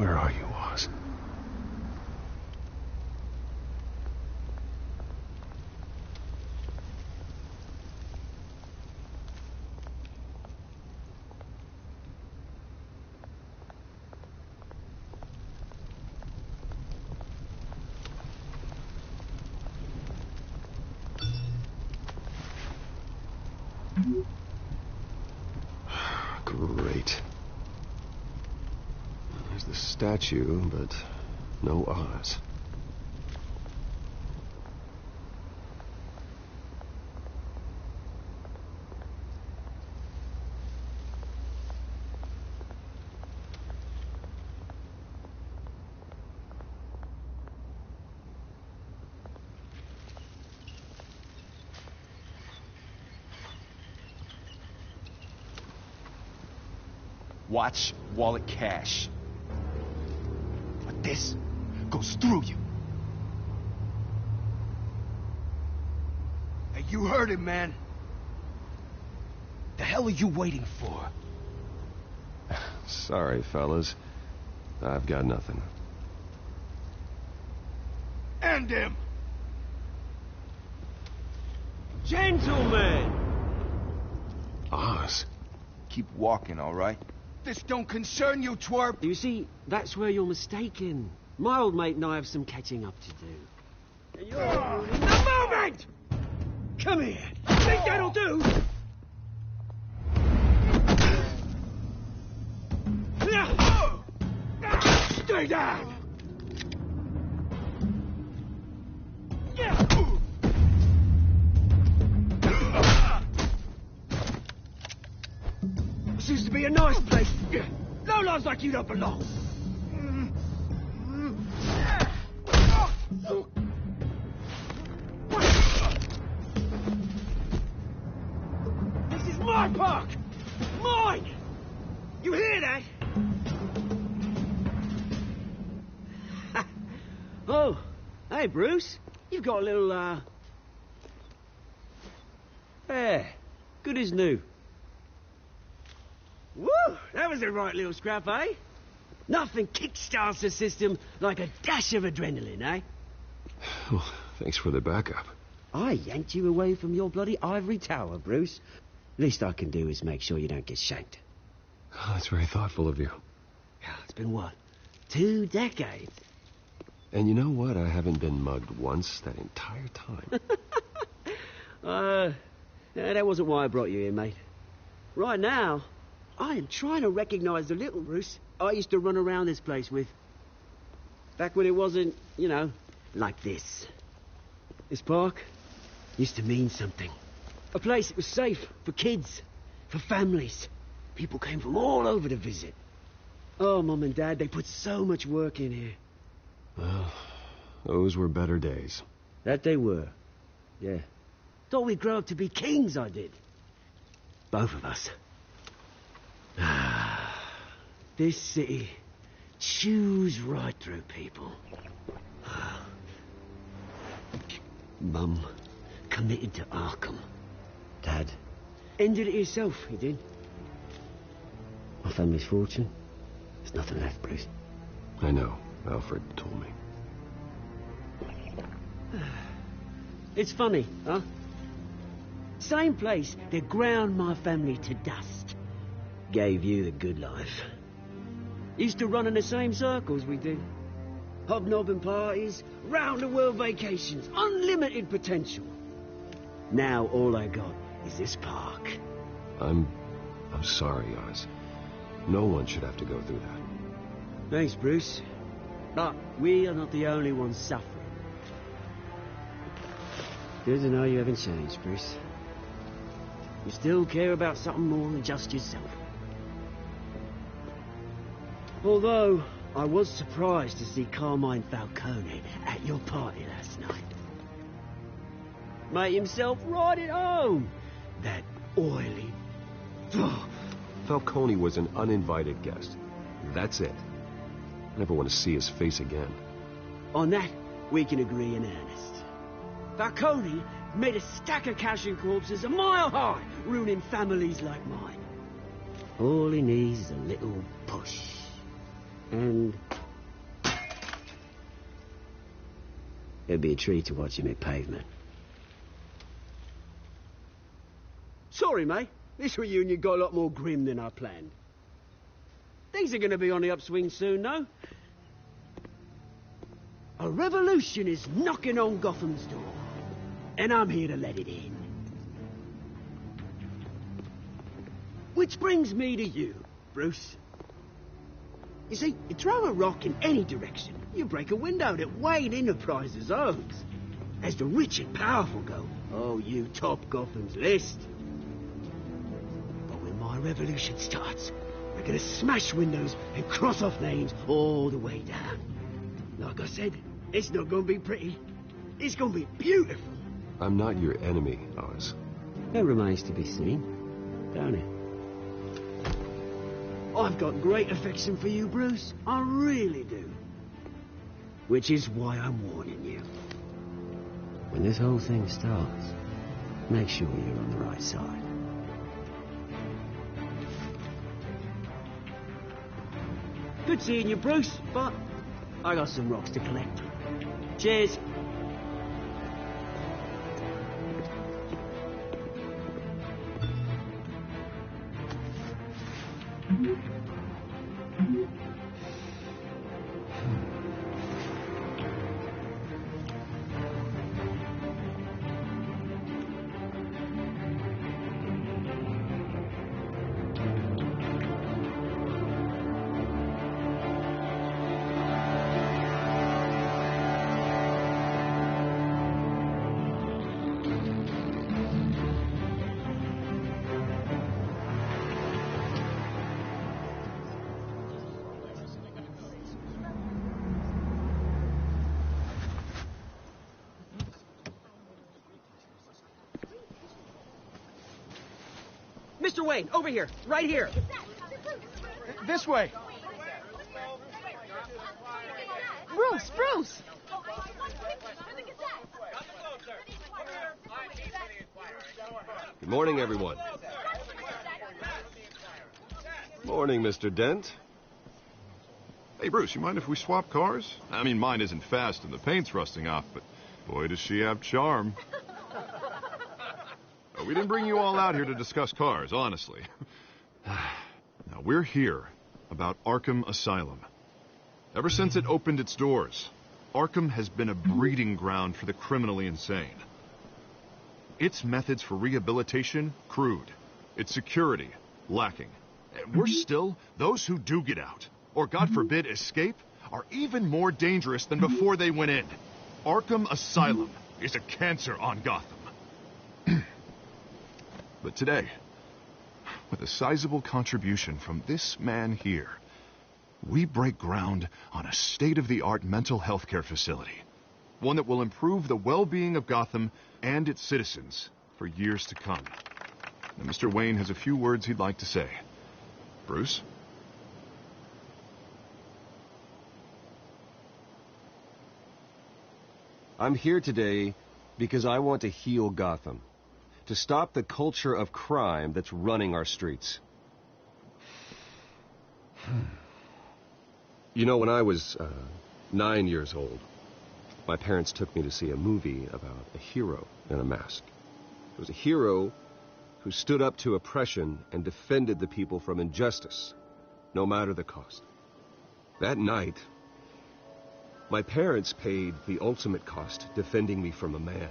Where are you, Oz? Great. There's the statue, but no Oz. Watch wallet cash. But this goes through you. Hey, you heard it, man. The hell are you waiting for? Sorry, fellas. I've got nothing. End him! Gentlemen! Oz? Keep walking, all right? This don't concern you, twerp! You see, that's where you're mistaken. My old mate and I have some catching up to do. And you're ruining the moment! Come here! Think that'll do? Stay down! Seems to be a nice place. No lives like you don't belong. This is my park! Mine! You hear that? Oh, hey, Bruce. You've got a little, Yeah, good as new. Woo! That was a right little scrap, eh? Nothing kickstarts the system like a dash of adrenaline, eh? Well, thanks for the backup. I yanked you away from your bloody ivory tower, Bruce. Least I can do is make sure you don't get shanked. Oh, that's very thoughtful of you. Yeah, it's been what? 2 decades? And you know what? I haven't been mugged once that entire time. Yeah, that wasn't why I brought you here, mate. Right now, I am trying to recognize the little Bruce I used to run around this place with. Back when it wasn't, you know, like this. This park used to mean something. A place that was safe for kids, for families. People came from all over to visit. Oh, Mum and Dad, they put so much work in here. Well, those were better days. That they were. Yeah. Thought we'd grow up to be kings, I did. Both of us. This city chews right through people. Mum committed to Arkham. Dad ended it himself, he did. My family's fortune, there's nothing left, Bruce. I know. Alfred told me. It's funny, huh? Same place that ground my family to dust. Gave you the good life. Used to run in the same circles we did. Hobnobbing parties, round-the-world vacations, unlimited potential. Now all I got is this park. I'm sorry, Oz. No one should have to go through that. Thanks, Bruce. But we are not the only ones suffering. Good to know you haven't changed, Bruce. You still care about something more than just yourself. Although, I was surprised to see Carmine Falcone at your party last night. Made himself right at home. That oily... Falcone was an uninvited guest. That's it. I never want to see his face again. On that, we can agree in earnest. Falcone made a stack of cash and corpses a mile high, ruining families like mine. All he needs is a little push. And it'd be a treat to watch him hit pavement. Sorry, mate. This reunion got a lot more grim than I planned. Things are going to be on the upswing soon, though. A revolution is knocking on Gotham's door, and I'm here to let it in. Which brings me to you, Bruce. You see, you throw a rock in any direction, you break a window that Wayne Enterprises owns. As the rich and powerful go, oh, you top Gotham's list. But when my revolution starts, we're gonna smash windows and cross off names all the way down. Like I said, it's not gonna be pretty. It's gonna be beautiful. I'm not your enemy, Oz. That remains to be seen, don't it? I've got great affection for you, Bruce. I really do. Which is why I'm warning you. When this whole thing starts, make sure you're on the right side. Good seeing you, Bruce, but I got some rocks to collect. Cheers. Mr. Wayne, over here, right here. This way. Bruce! Good morning, everyone. Morning, Mr. Dent. Hey, Bruce, you mind if we swap cars? I mean, mine isn't fast and the paint's rusting off, but boy, does she have charm. We didn't bring you all out here to discuss cars, honestly. Now, we're here about Arkham Asylum. Ever since it opened its doors, Arkham has been a breeding ground for the criminally insane. Its methods for rehabilitation, crude. Its security, lacking. And worse still, those who do get out, or God forbid escape, are even more dangerous than before they went in. Arkham Asylum is a cancer on Gotham. But today, with a sizable contribution from this man here, we break ground on a state-of-the-art mental health care facility. One that will improve the well-being of Gotham and its citizens for years to come. Now, Mr. Wayne has a few words he'd like to say. Bruce? I'm here today because I want to heal Gotham. To stop the culture of crime that's running our streets. You know, when I was 9 years old, my parents took me to see a movie about a hero in a mask. It was a hero who stood up to oppression and defended the people from injustice, no matter the cost. That night, my parents paid the ultimate cost defending me from a man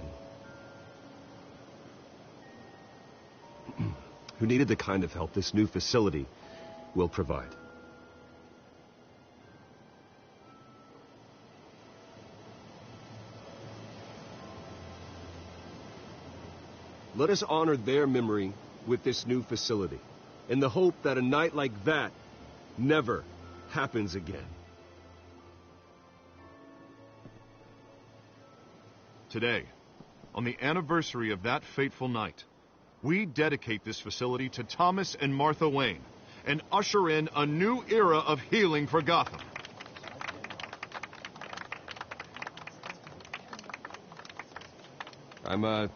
who needed the kind of help this new facility will provide. Let us honor their memory with this new facility, in the hope that a night like that never happens again. Today, on the anniversary of that fateful night, we dedicate this facility to Thomas and Martha Wayne and usher in a new era of healing for Gotham. I'm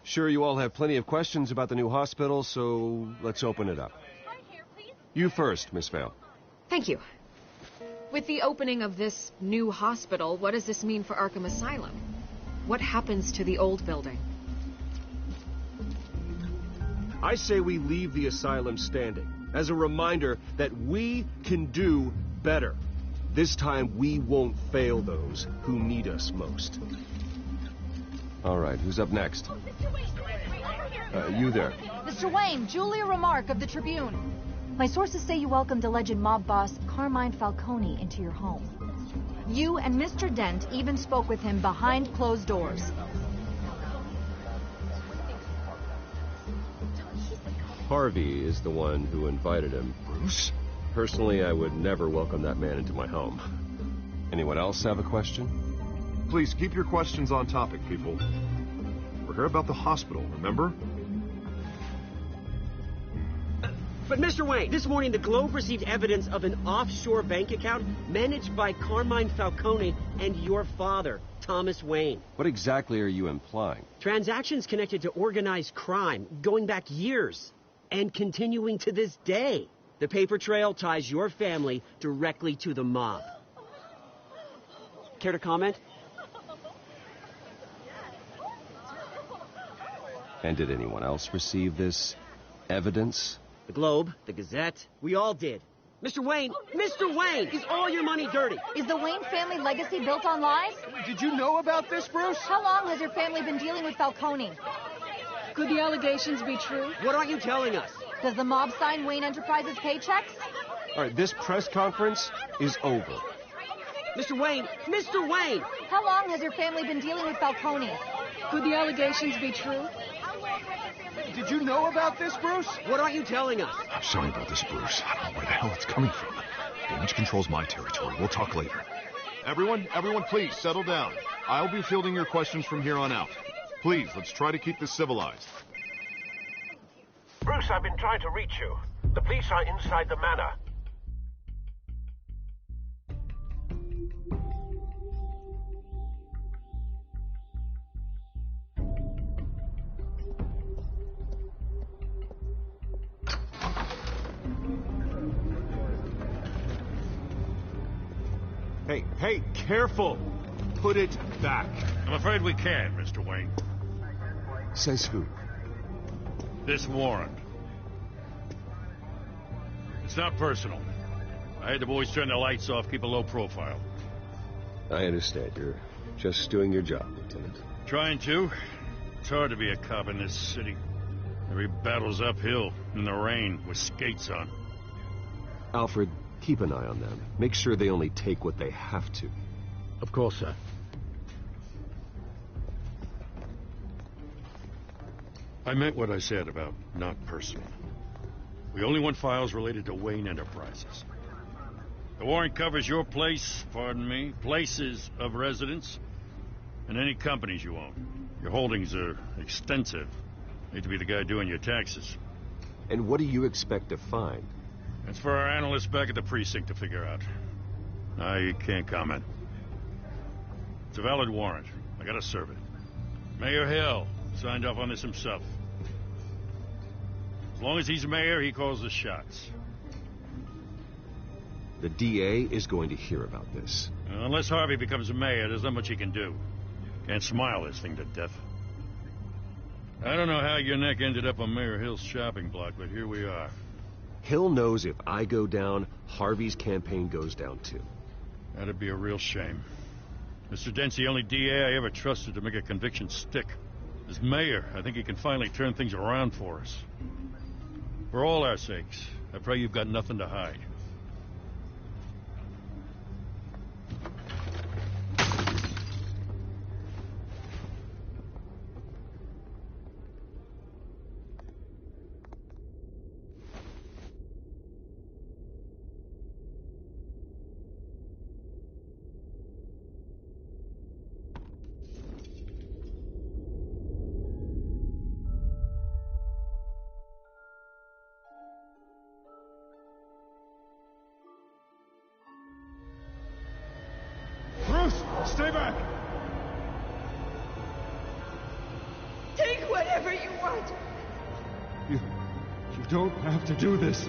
sure you all have plenty of questions about the new hospital, so let's open it up. You first, Miss Vale. Thank you. With the opening of this new hospital, what does this mean for Arkham Asylum? What happens to the old building? I say we leave the asylum standing as a reminder that we can do better. This time we won't fail those who need us most. All right, who's up next? You there. Mr. Wayne, Julia Remark of the Tribune. My sources say you welcomed alleged mob boss Carmine Falcone into your home. You and Mr. Dent even spoke with him behind closed doors. Harvey is the one who invited him. Bruce? Personally, I would never welcome that man into my home. Anyone else have a question? Please keep your questions on topic, people. We're here about the hospital, remember? But Mr. Wayne, this morning the Globe received evidence of an offshore bank account managed by Carmine Falcone and your father, Thomas Wayne. What exactly are you implying? Transactions connected to organized crime going back years and continuing to this day. The paper trail ties your family directly to the mob. Care to comment? And did anyone else receive this evidence? The Globe, the Gazette, we all did. Mr. Wayne, is all your money dirty? Is the Wayne family legacy built on lies? Did you know about this, Bruce? How long has your family been dealing with Falcone? Could the allegations be true? What aren't you telling us? Does the mob sign Wayne Enterprises paychecks? All right, this press conference is over. Mr. Wayne! How long has your family been dealing with Falcone? Could the allegations be true? Did you know about this, Bruce? What aren't you telling us? I'm sorry about this, Bruce. I don't know where the hell it's coming from. Damage control's my territory. We'll talk later. Everyone, please, settle down. I'll be fielding your questions from here on out. Please, let's try to keep this civilized. Bruce, I've been trying to reach you. The police are inside the manor. Hey, careful! Put it back. I'm afraid we can't, Mr. Wayne. Says who? This warrant. It's not personal. I had the boys turn the lights off, keep a low profile. I understand. You're just doing your job, Lieutenant. Trying to. It's hard to be a cop in this city. Every battle's uphill, in the rain, with skates on. Alfred, keep an eye on them. Make sure they only take what they have to. Of course, sir. I meant what I said about not personal. We only want files related to Wayne Enterprises. The warrant covers your place, pardon me, places of residence, and any companies you own. Your holdings are extensive. Need to be the guy doing your taxes. And what do you expect to find? That's for our analysts back at the precinct to figure out. I can't comment. It's a valid warrant. I gotta serve it. Mayor Hill signed off on this himself. As long as he's mayor, he calls the shots. The DA is going to hear about this. Unless Harvey becomes a mayor, there's not much he can do. Can't smile this thing to death. I don't know how your neck ended up on Mayor Hill's shopping block, but here we are. Hill knows if I go down, Harvey's campaign goes down too. That'd be a real shame. Mr. Dent's the only DA I ever trusted to make a conviction stick. As mayor, I think he can finally turn things around for us. For all our sakes, I pray you've got nothing to hide. Stay back! Take whatever you want. You don't have to do this.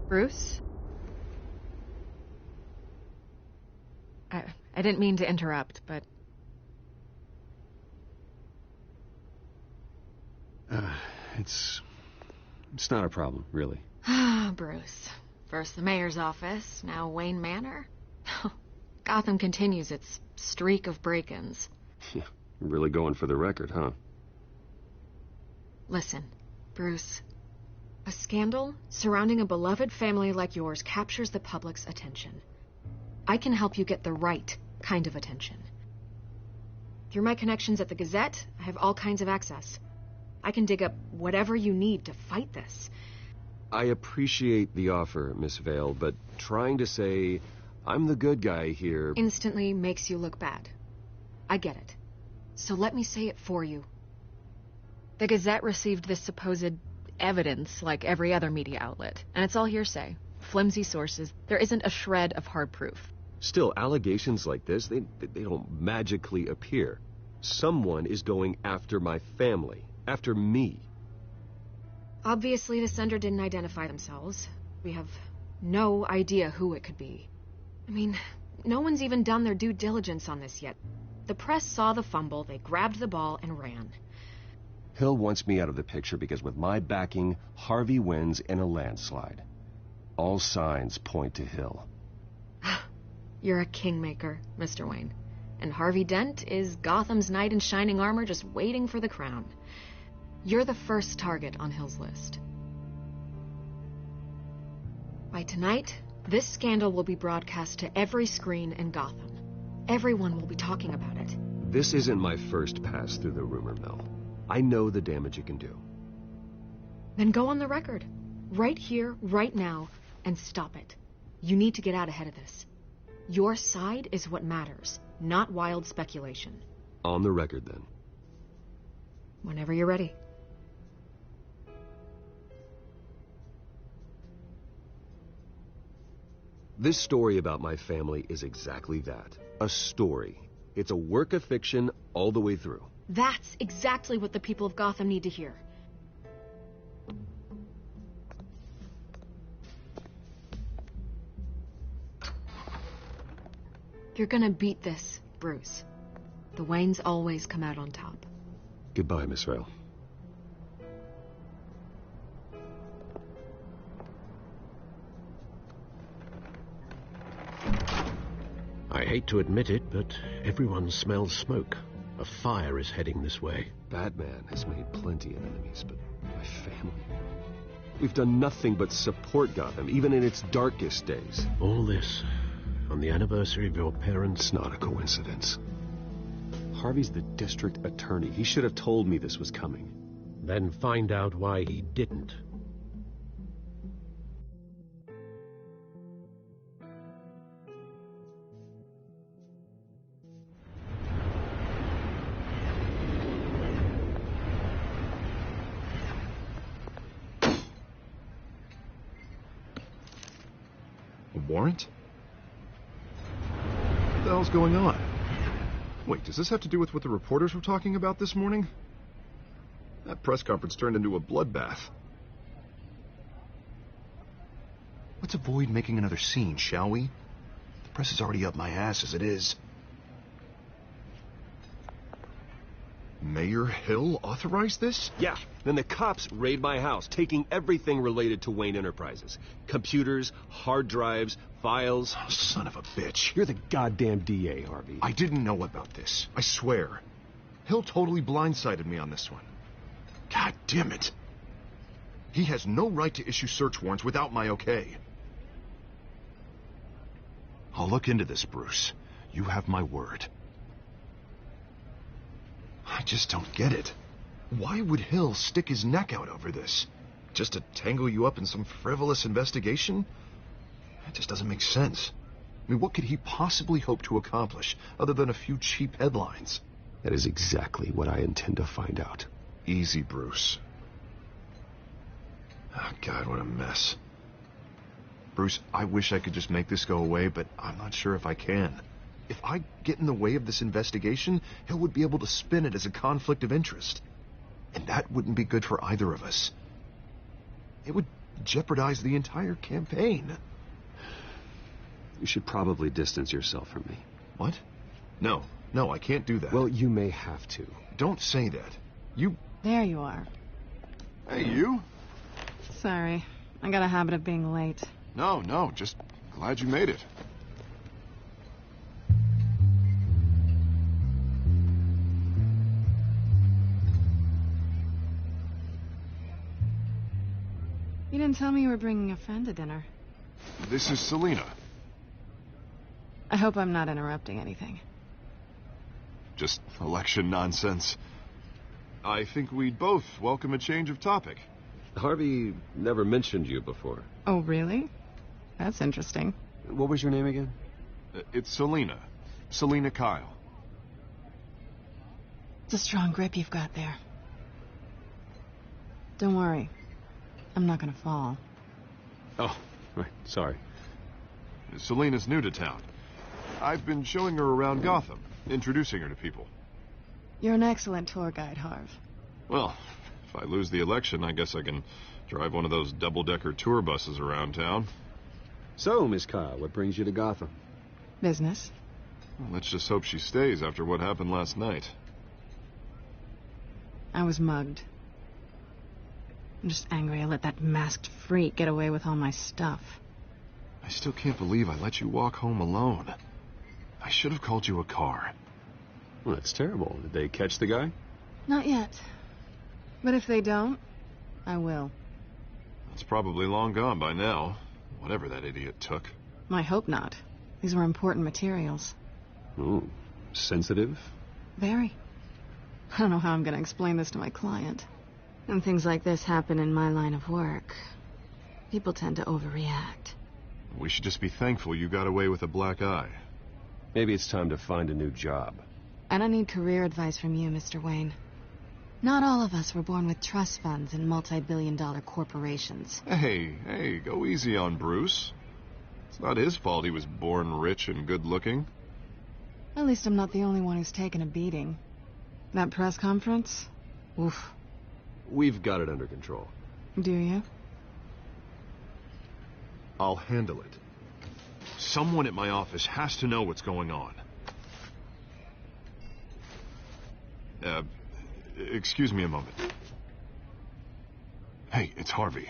Bruce? I didn't mean to interrupt, but... It's not a problem, really. Ah, Bruce. First the mayor's office, now Wayne Manor. Gotham continues its streak of break-ins. Yeah, you're really going for the record, huh? Listen, Bruce. A scandal surrounding a beloved family like yours captures the public's attention. I can help you get the right kind of attention. Through my connections at the Gazette, I have all kinds of access. I can dig up whatever you need to fight this. I appreciate the offer, Miss Vale, but trying to say I'm the good guy here... instantly makes you look bad. I get it. So let me say it for you. The Gazette received this supposed evidence like every other media outlet, and it's all hearsay. Flimsy sources. There isn't a shred of hard proof. Still, allegations like this, they don't magically appear. Someone is going after my family, after me. Obviously, the sender didn't identify themselves. We have no idea who it could be. I mean, no one's even done their due diligence on this yet. The press saw the fumble, they grabbed the ball and ran. Hill wants me out of the picture because with my backing, Harvey wins in a landslide. All signs point to Hill. You're a kingmaker, Mr. Wayne. And Harvey Dent is Gotham's knight in shining armor just waiting for the crown. You're the first target on Hill's list. By tonight, this scandal will be broadcast to every screen in Gotham. Everyone will be talking about it. This isn't my first pass through the rumor mill. I know the damage it can do. Then go on the record. Right here, right now, and stop it. You need to get out ahead of this. Your side is what matters, not wild speculation. On the record, then. Whenever you're ready. This story about my family is exactly that. A story. It's a work of fiction all the way through. That's exactly what the people of Gotham need to hear. You're gonna beat this, Bruce. The Waynes always come out on top. Goodbye, Miss Vale. I hate to admit it, but everyone smells smoke. A fire is heading this way. Batman has made plenty of enemies, but my family... We've done nothing but support Gotham, even in its darkest days. All this on the anniversary of your parents'... It's not a coincidence. Harvey's the district attorney. He should have told me this was coming. Then find out why he didn't. A warrant? What the hell's going on? Wait, does this have to do with what the reporters were talking about this morning? That press conference turned into a bloodbath. Let's avoid making another scene, shall we? The press is already up my ass as it is. Mayor Hill authorized this? Yeah, then the cops raid my house, taking everything related to Wayne Enterprises. Computers, hard drives, files. Oh, son of a bitch. You're the goddamn DA, Harvey. I didn't know about this. I swear. Hill totally blindsided me on this one. God damn it. He has no right to issue search warrants without my okay. I'll look into this, Bruce. You have my word. I just don't get it. Why would Hill stick his neck out over this? Just to tangle you up in some frivolous investigation? It just doesn't make sense. I mean, what could he possibly hope to accomplish other than a few cheap headlines? That is exactly what I intend to find out. Easy, Bruce. Oh, God, what a mess. Bruce, I wish I could just make this go away, but I'm not sure if I can. If I get in the way of this investigation, Hill would be able to spin it as a conflict of interest. And that wouldn't be good for either of us. It would jeopardize the entire campaign. You should probably distance yourself from me. What? No, I can't do that. Well, you may have to. Don't say that. You... There you are. Hey, you? Sorry. I got a habit of being late. No, just glad you made it. You didn't tell me you were bringing a friend to dinner. This is Selina. I hope I'm not interrupting anything. Just election nonsense. I think we'd both welcome a change of topic. Harvey never mentioned you before. Oh, really? That's interesting. What was your name again? It's Selina. Selina Kyle. It's a strong grip you've got there. Don't worry. I'm not gonna fall. Oh, right. Sorry. Selina's new to town. I've been showing her around Gotham, introducing her to people. You're an excellent tour guide, Harv. Well, if I lose the election, I guess I can drive one of those double-decker tour buses around town. So, Miss Kyle, what brings you to Gotham? Business. Well, let's just hope she stays after what happened last night. I was mugged. I'm just angry I let that masked freak get away with all my stuff. I still can't believe I let you walk home alone. I should have called you a car. Well, that's terrible. Did they catch the guy? Not yet. But if they don't, I will. It's probably long gone by now, whatever that idiot took. I hope not. These were important materials. Ooh, sensitive? Very. I don't know how I'm going to explain this to my client. When things like this happen in my line of work, people tend to overreact. We should just be thankful you got away with a black eye. Maybe it's time to find a new job. I don't need career advice from you, Mr. Wayne. Not all of us were born with trust funds and multi-billion-dollar corporations. Hey, go easy on Bruce. It's not his fault he was born rich and good-looking. At least I'm not the only one who's taken a beating. That press conference? Oof. We've got it under control. Do you? I'll handle it. Someone at my office has to know what's going on. Excuse me a moment. Hey, it's Harvey.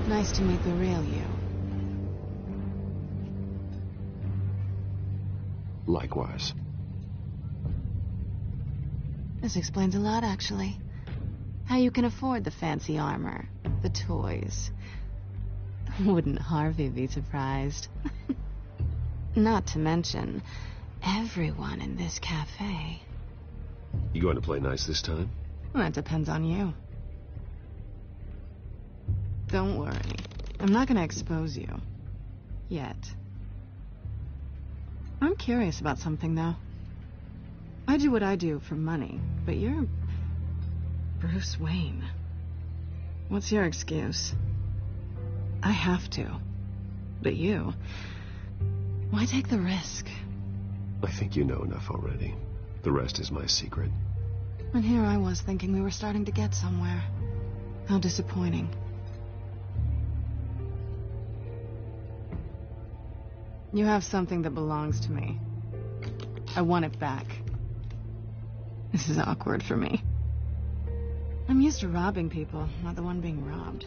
Nice to meet the real you. Likewise. This explains a lot, actually. How you can afford the fancy armor, the toys. Wouldn't Harvey be surprised? Not to mention, everyone in this cafe. You going to play nice this time? Well, that depends on you. Don't worry. I'm not going to expose you. Yet. I'm curious about something, though. I do what I do for money, but you're Bruce Wayne. What's your excuse? I have to. But you... why take the risk? I think you know enough already. The rest is my secret. And here I was thinking we were starting to get somewhere. How disappointing. You have something that belongs to me. I want it back. This is awkward for me. I'm used to robbing people, not the one being robbed.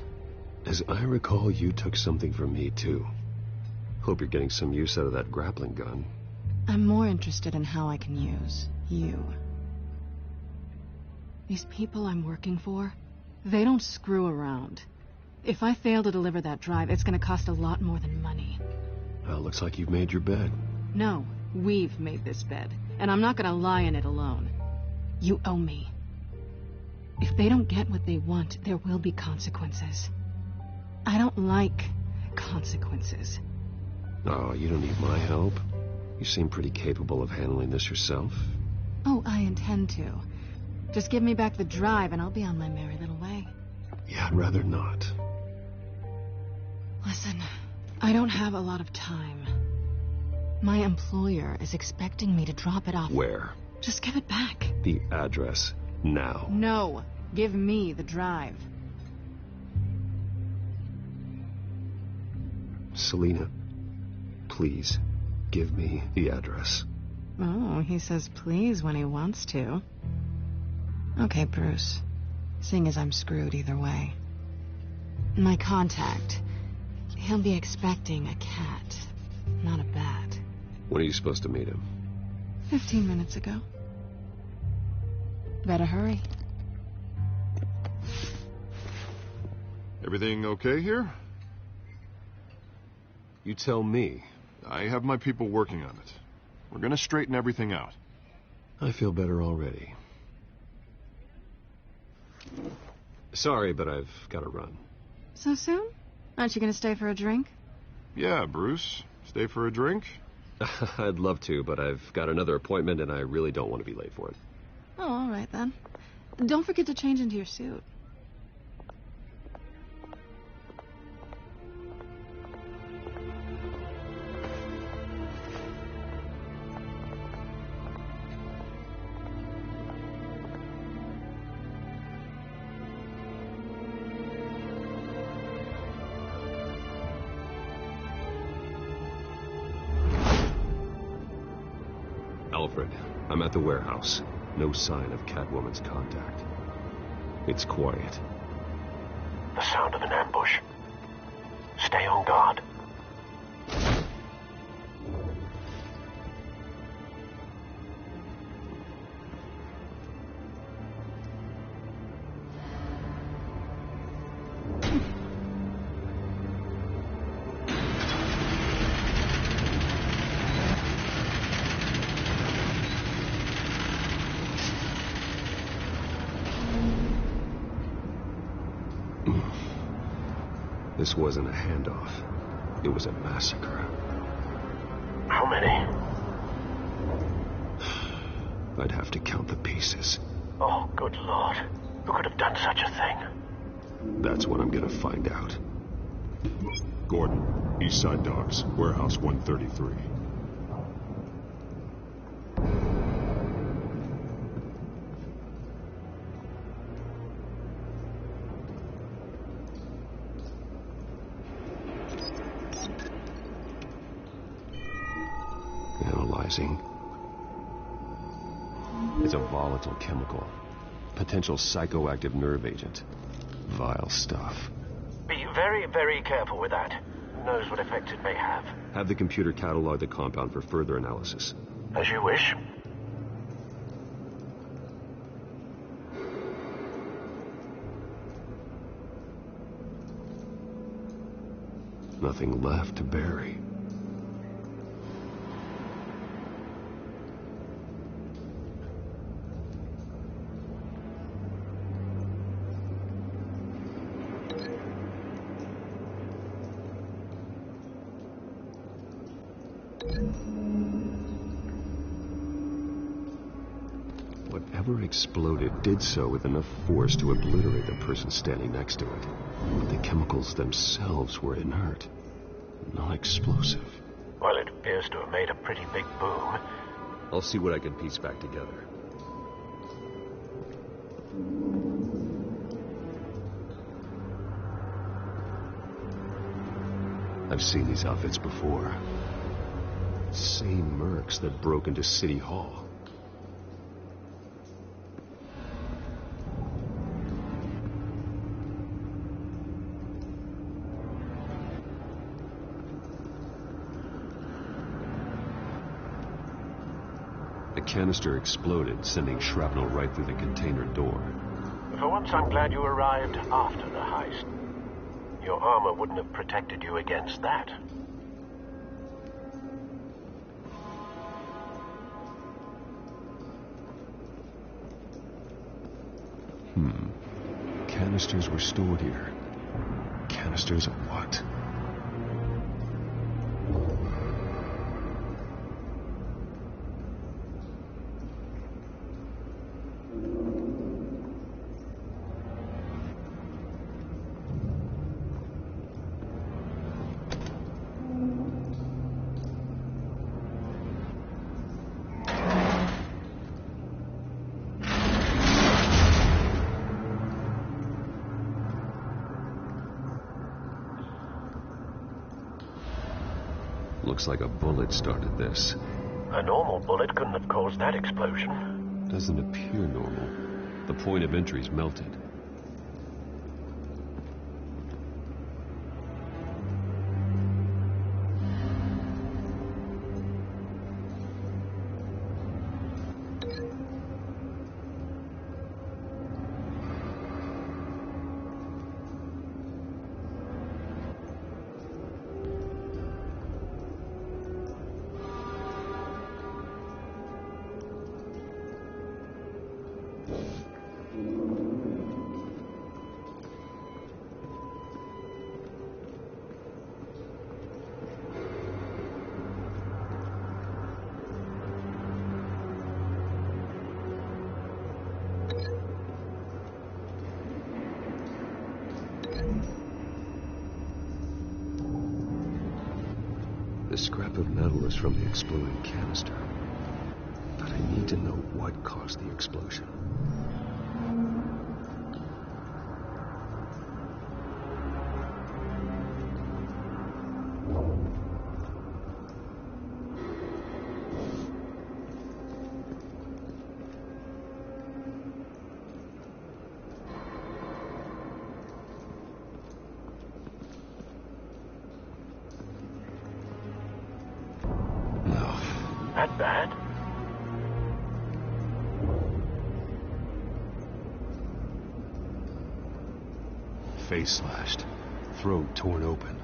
As I recall, you took something from me, too. Hope you're getting some use out of that grappling gun. I'm more interested in how I can use you. These people I'm working for, they don't screw around. If I fail to deliver that drive, it's gonna cost a lot more than money. Well, looks like you've made your bed. No, we've made this bed, and I'm not gonna lie in it alone. You owe me. If they don't get what they want, there will be consequences. I don't like consequences. Oh, you don't need my help. You seem pretty capable of handling this yourself. Oh, I intend to. Just give me back the drive and I'll be on my merry little way. Yeah, I'd rather not. Listen, I don't have a lot of time. My employer is expecting me to drop it off. Where? Just give it back. The address. Now. No, give me the drive. Selina, please, give me the address. Oh, he says please when he wants to. Okay, Bruce. Seeing as I'm screwed either way. My contact. He'll be expecting a cat, not a bat. When are you supposed to meet him? 15 minutes ago. Better hurry. Everything okay here? You tell me. I have my people working on it. We're gonna straighten everything out. I feel better already. Sorry, but I've got to run. So soon? Aren't you going to stay for a drink? Yeah, Bruce. Stay for a drink? I'd love to, but I've got another appointment and I really don't want to be late for it. Oh, all right then. Don't forget to change into your suit. Alfred, I'm at the warehouse. No sign of Catwoman's contact. It's quiet. The sound of an ambush. Stay on guard. This wasn't a handoff. It was a massacre. How many? I'd have to count the pieces. Oh, good Lord. Who could have done such a thing? That's what I'm gonna find out. Gordon, East Side Docks, Warehouse 133. Analyzing. It's a volatile chemical. Potential psychoactive nerve agent. Vile stuff. Be very, very careful with that. Who knows what effect it may have. Have the computer catalog the compound for further analysis. As you wish. Nothing left to bury. Whatever exploded did so with enough force to obliterate the person standing next to it. But the chemicals themselves were inert, non-explosive. Well, it appears to have made a pretty big boom. I'll see what I can piece back together. I've seen these outfits before. Same mercs that broke into City Hall. The canister exploded, sending shrapnel right through the container door. For once, I'm glad you arrived after the heist. Your armor wouldn't have protected you against that. Canisters were stored here. Canisters of what? Looks like a bullet started this. A normal bullet couldn't have caused that explosion. Doesn't appear normal. The point of entry's melted. The scrap of metal is from the exploding canister. But I need to know what caused the explosion. That bad? Face slashed. Throat torn open.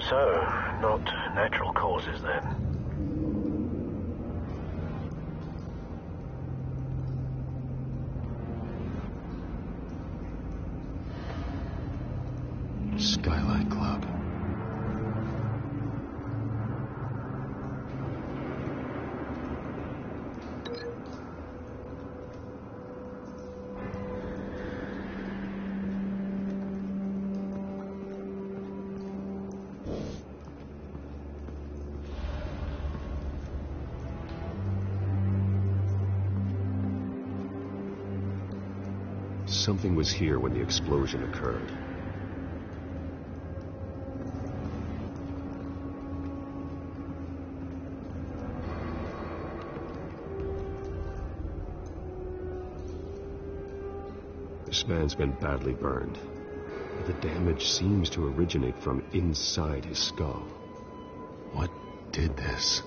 So, not natural causes then. Skyline Club. Something was here when the explosion occurred. This man's been badly burned. But the damage seems to originate from inside his skull. What did this?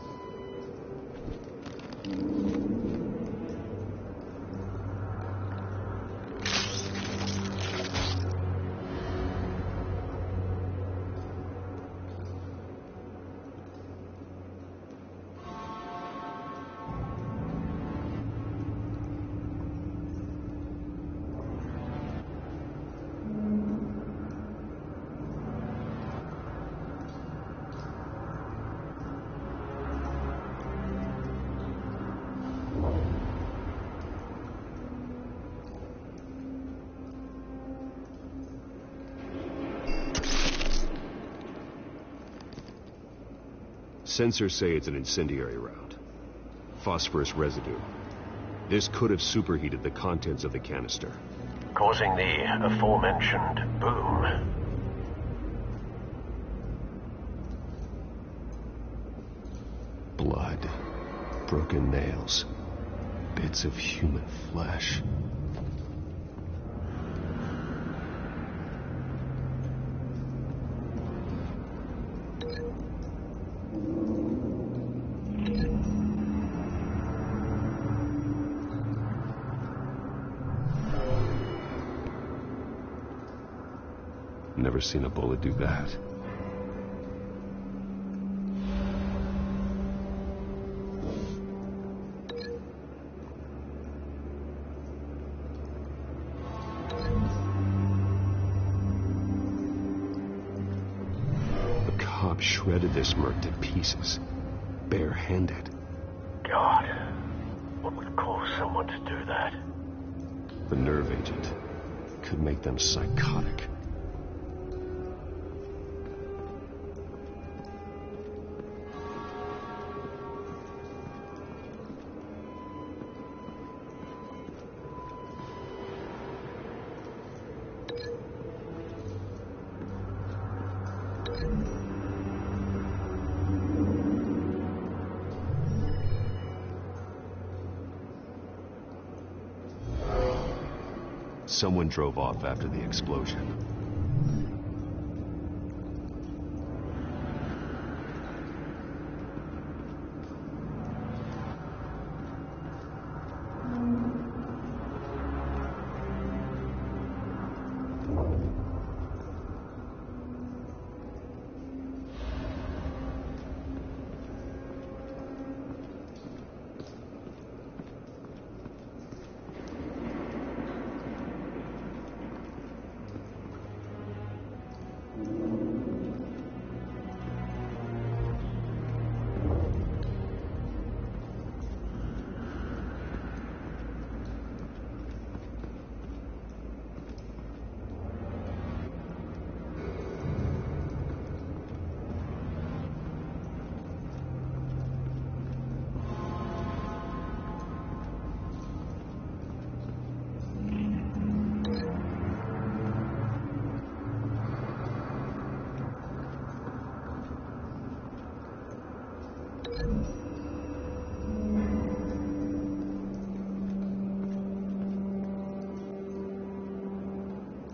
Sensors say it's an incendiary round. Phosphorus residue. This could have superheated the contents of the canister, causing the aforementioned boom. Blood, broken nails, bits of human flesh. Never seen a bullet do that. The cop shredded this merc to pieces, barehanded. God, what would cause someone to do that? The nerve agent could make them psychotic. Someone drove off after the explosion.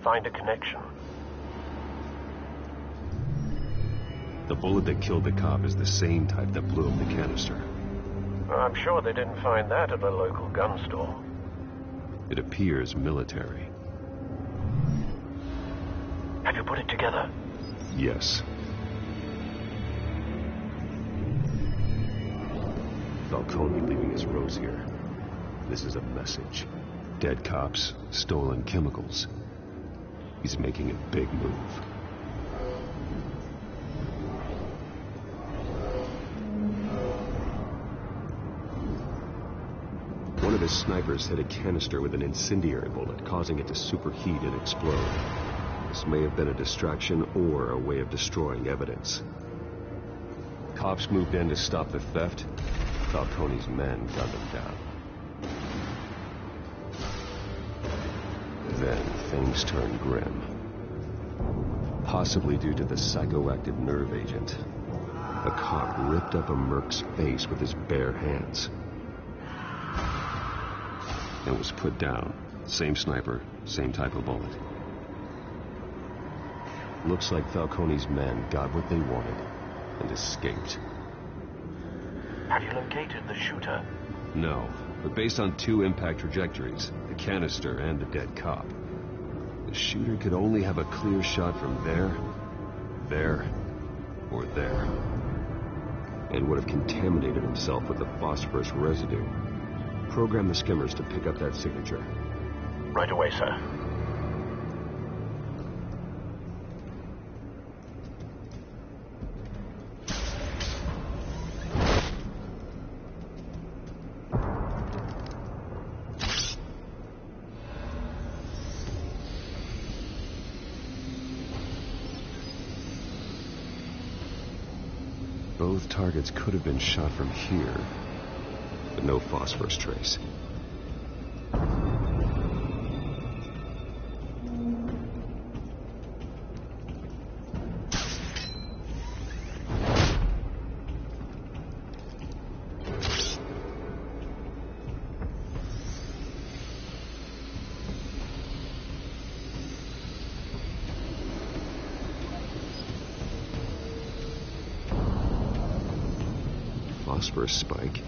Find a connection. The bullet that killed the cop is the same type that blew up the canister. I'm sure they didn't find that at a local gun store. It appears military. Have you put it together? Yes. Falcone leaving his rose here. This is a message. Dead cops, stolen chemicals. He's making a big move. One of his snipers hit a canister with an incendiary bullet, causing it to superheat and explode. This may have been a distraction or a way of destroying evidence. Cops moved in to stop the theft. Falcone's men gunned them down. Then things turned grim. Possibly due to the psychoactive nerve agent. A cop ripped up a merc's face with his bare hands. And was put down. Same sniper, same type of bullet. Looks like Falcone's men got what they wanted and escaped. Have you located the shooter? No, but based on two impact trajectories, the canister and the dead cop, the shooter could only have a clear shot from there, or there. And would have contaminated himself with the phosphorus residue. Program the skimmers to pick up that signature. Right away, sir. Both targets could have been shot from here, but no phosphorus trace. Phosphorus spike.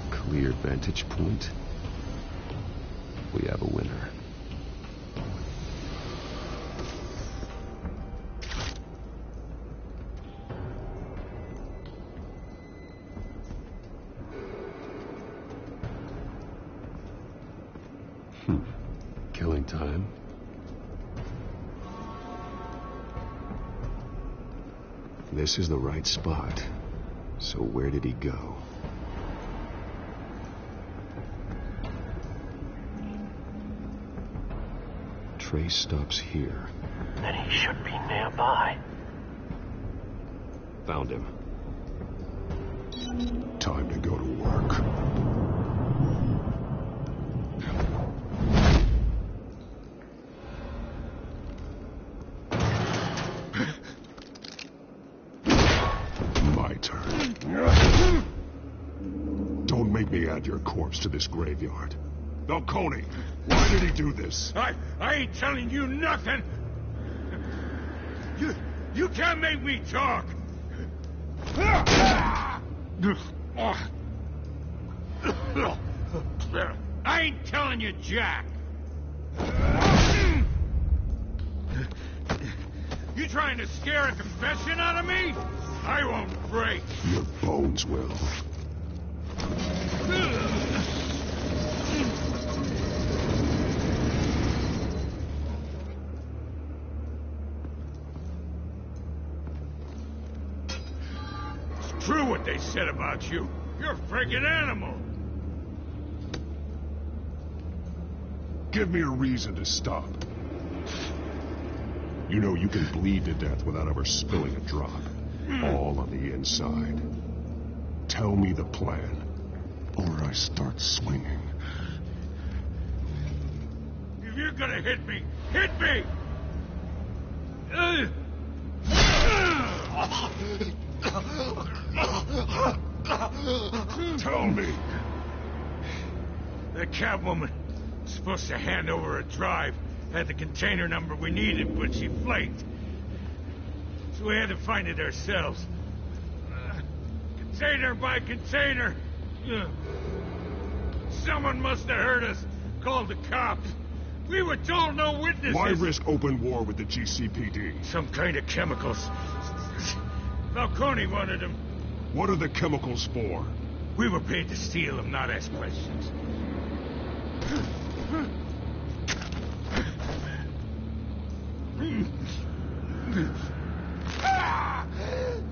Clear vantage point. We have a winner. Killing time. This is the right spot. So where did he go? Trace stops here. Then he should be nearby. Found him. Time to go to work. My turn. Don't make me add your corpse to this graveyard. Falcone, why did he do this? I ain't telling you nothing. You can't make me talk. I ain't telling you jack. You trying to scare a confession out of me? I won't break. Your bones will. It's true what they said about you. You're a freaking animal. Give me a reason to stop. You know you can bleed to death without ever spilling a drop. All on the inside. Tell me the plan, or I start swinging. If you're gonna hit me, hit me! Tell me! The Catwoman was supposed to hand over a drive. Had the container number we needed, but she flaked. So we had to find it ourselves. Container by container. Someone must have heard us. Called the cops. We were told no witnesses. Why risk open war with the GCPD? Some kind of chemicals. Falcone wanted them. What are the chemicals for? We were paid to steal them, not ask questions.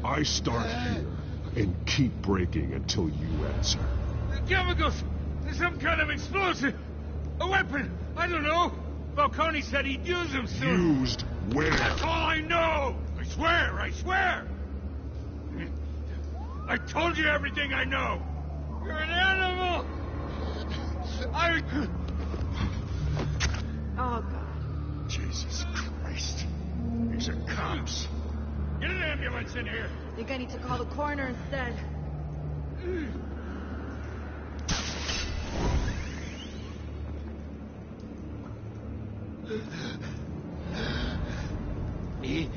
I start here and keep breaking until you answer. The chemicals! There's some kind of explosive! A weapon! I don't know! Falcone said he'd use them soon. Used where? That's all I know! I swear! I swear! I told you everything I know! You're an animal! Oh, God. Jesus Christ. These are cops. Get an ambulance in here! I think I need to call the coroner instead. He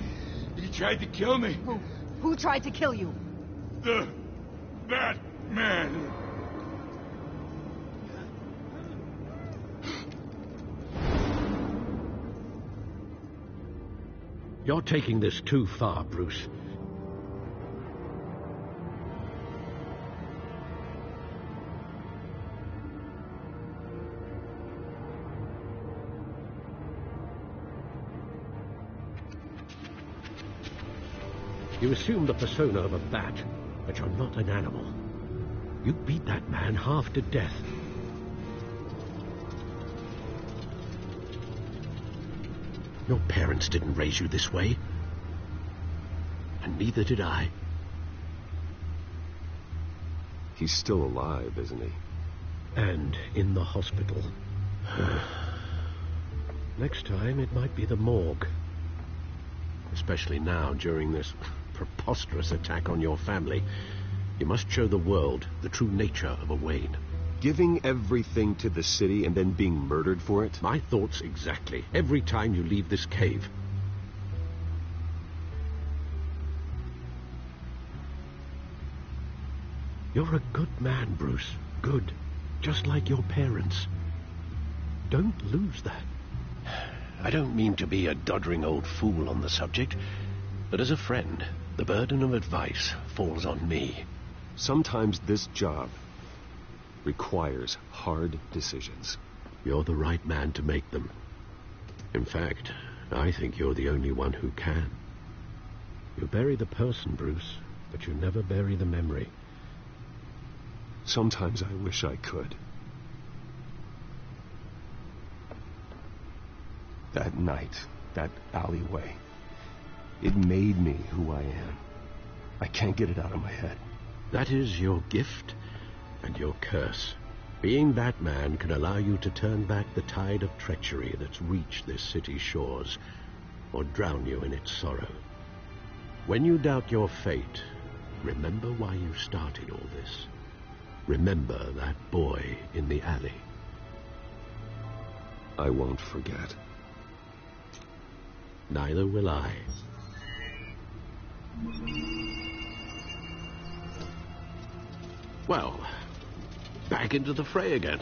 tried to kill me. Who tried to kill you? The Batman. You're taking this too far, Bruce. You assume the persona of a bat, but you're not an animal. You beat that man half to death. Your parents didn't raise you this way. And neither did I. He's still alive, isn't he? And in the hospital. Next time, it might be the morgue. Especially now, during this preposterous attack on your family. You must show the world the true nature of a Wayne. Giving everything to the city and then being murdered for it? My thoughts exactly. Every time you leave this cave. You're a good man, Bruce. Good. Just like your parents. Don't lose that. I don't mean to be a doddering old fool on the subject, but as a friend, the burden of advice falls on me. Sometimes this job requires hard decisions. You're the right man to make them. In fact, I think you're the only one who can. You bury the person, Bruce, but you never bury the memory. Sometimes I wish I could. That night, that alleyway, it made me who I am. I can't get it out of my head. That is your gift and your curse. Being Batman can allow you to turn back the tide of treachery that's reached this city's shores, or drown you in its sorrow. When you doubt your fate, remember why you started all this. Remember that boy in the alley. I won't forget. Neither will I. Well, back into the fray again.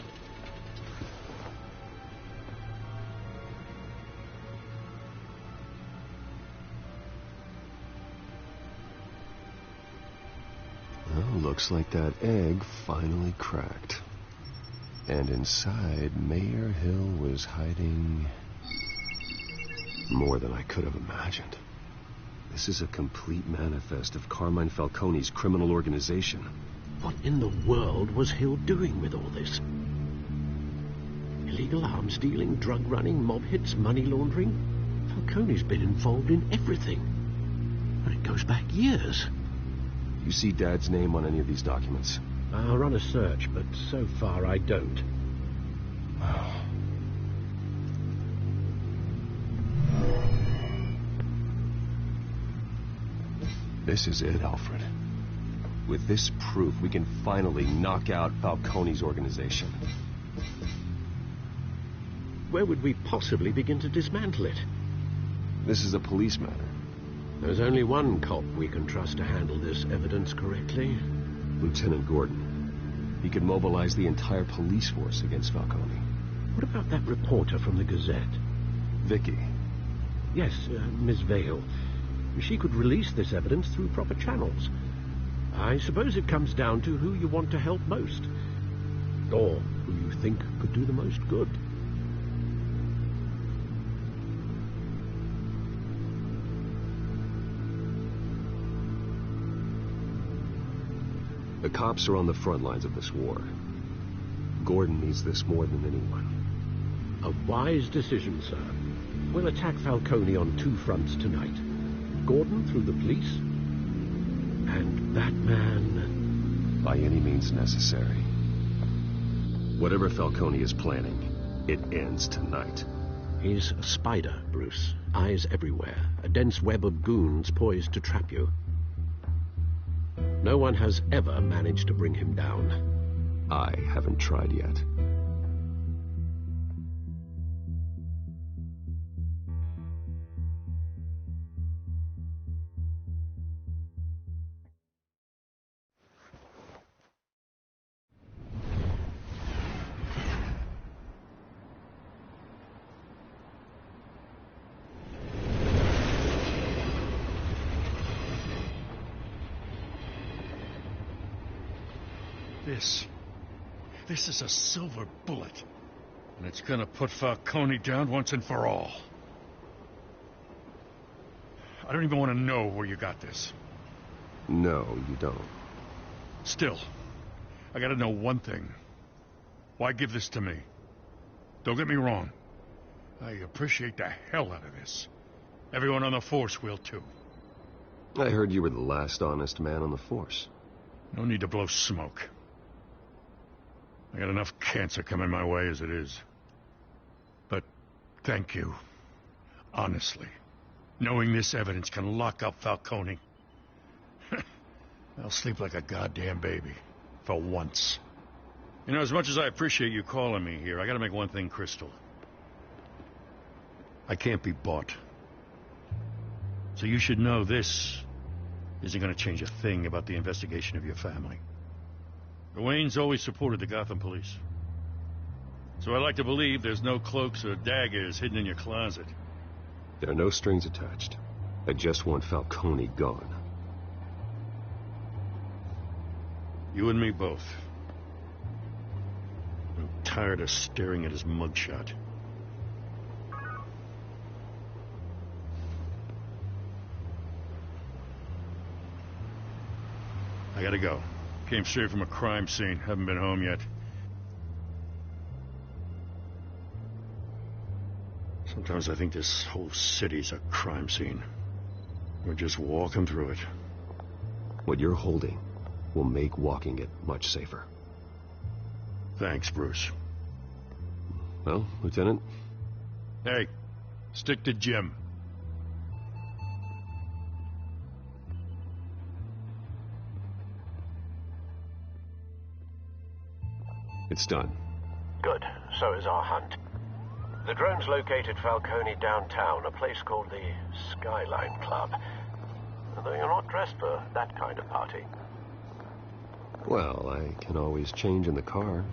Well, looks like that egg finally cracked. And inside, Mayor Hill was hiding more than I could have imagined. This is a complete manifest of Carmine Falcone's criminal organization. What in the world was Hill doing with all this? Illegal arms dealing, drug running, mob hits, money laundering? Falcone's been involved in everything. And it goes back years. You see Dad's name on any of these documents? I'll run a search, but so far I don't. This is it, Alfred. With this proof, we can finally knock out Falcone's organization. Where would we possibly begin to dismantle it? This is a police matter. There's only one cop we can trust to handle this evidence correctly. Lieutenant Gordon. He could mobilize the entire police force against Falcone. What about that reporter from the Gazette? Vicky. Yes, Miss Vale. She could release this evidence through proper channels. I suppose it comes down to who you want to help most. Or who you think could do the most good. The cops are on the front lines of this war. Gordon needs this more than anyone. A wise decision, sir. We'll attack Falcone on two fronts tonight. Gordon through the police, and Batman... by any means necessary. Whatever Falcone is planning, it ends tonight. He's a spider, Bruce. Eyes everywhere. A dense web of goons poised to trap you. No one has ever managed to bring him down. I haven't tried yet. This is a silver bullet. And it's gonna put Falcone down once and for all. I don't even want to know where you got this. No, you don't. Still, I gotta know one thing. Why give this to me? Don't get me wrong. I appreciate the hell out of this. Everyone on the force will, too. I heard you were the last honest man on the force. No need to blow smoke. I got enough cancer coming my way as it is. But thank you. Honestly. Knowing this evidence can lock up Falcone. I'll sleep like a goddamn baby. For once. You know, as much as I appreciate you calling me here, I gotta make one thing crystal. I can't be bought. So you should know this isn't gonna change a thing about the investigation of your family. The Waynes always supported the Gotham police. So I like to believe there's no cloaks or daggers hidden in your closet. There are no strings attached. I just want Falcone gone. You and me both. I'm tired of staring at his mugshot. I gotta go. Came straight from a crime scene. Haven't been home yet. Sometimes I think this whole city's a crime scene. We're just walking through it. What you're holding will make walking it much safer. Thanks, Bruce. Well, Lieutenant? Hey, stick to Jim. It's done. Good. So is our hunt. The drones located Falcone downtown, a place called the Skyline Club. Though you're not dressed for that kind of party. Well, I can always change in the car.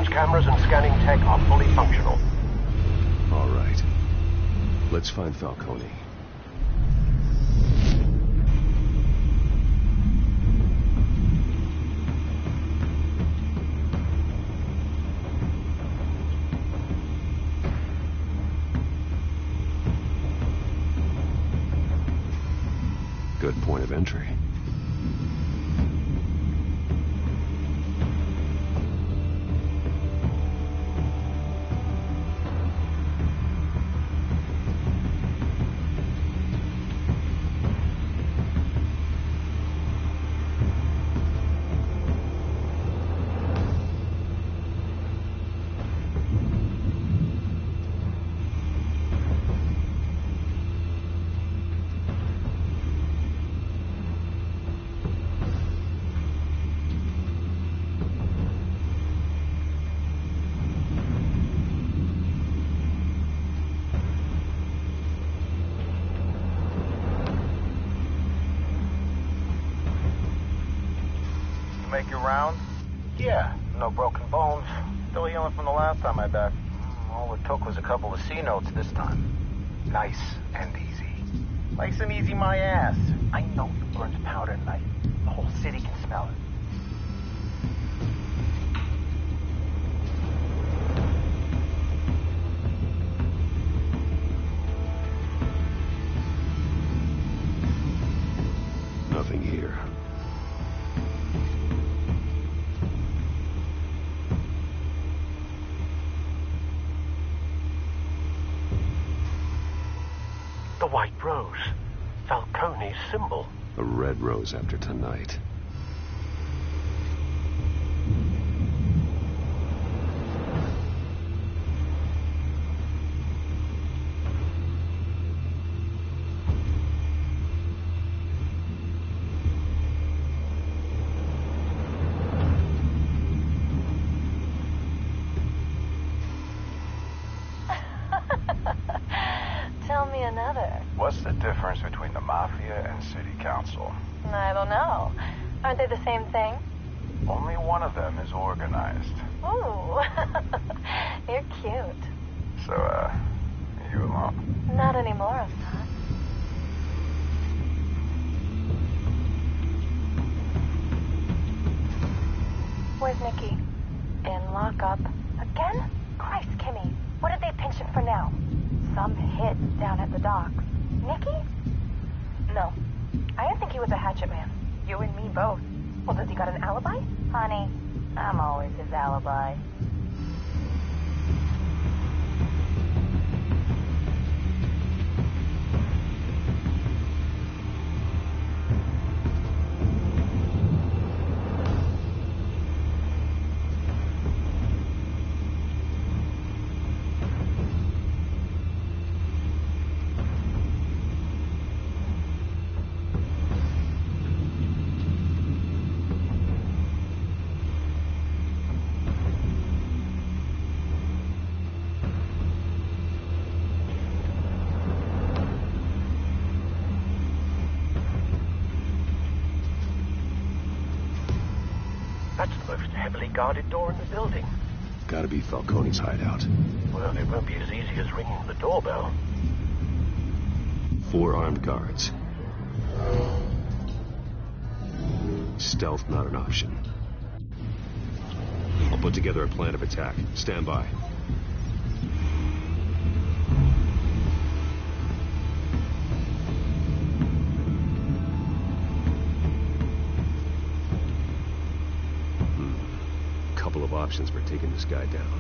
Cameras and scanning tech are fully functional. All right. Let's find Falcone. Good point of entry. Make your round? Yeah, no broken bones. Still healing from the last time I bet. All it took was a couple of C notes this time. Nice and easy. Nice and easy my ass. I know you burned powder tonight. The whole city can smell it. Nothing here. The white rose. Falcone's symbol. A red rose after tonight. Tell me another. What's Mafia and City Council. I don't know. Aren't they the same thing? Only one of them is organized. Ooh. You're cute. So, you alone? Not anymore, I'm not. Where's Nikki? In lockup. Again? Christ, Kimmy. What did they pinch him for now? Some hit down at the docks. Nikki? No. I didn't think he was a hatchet man. You and me both. Well, does he got an alibi? Honey, I'm always his alibi. That's the most heavily guarded door in the building. Gotta be Falcone's hideout. Well, it won't be as easy as ringing the doorbell. 4 armed guards. Stealth not an option. I'll put together a plan of attack. Stand by. Couple of options for taking this guy down.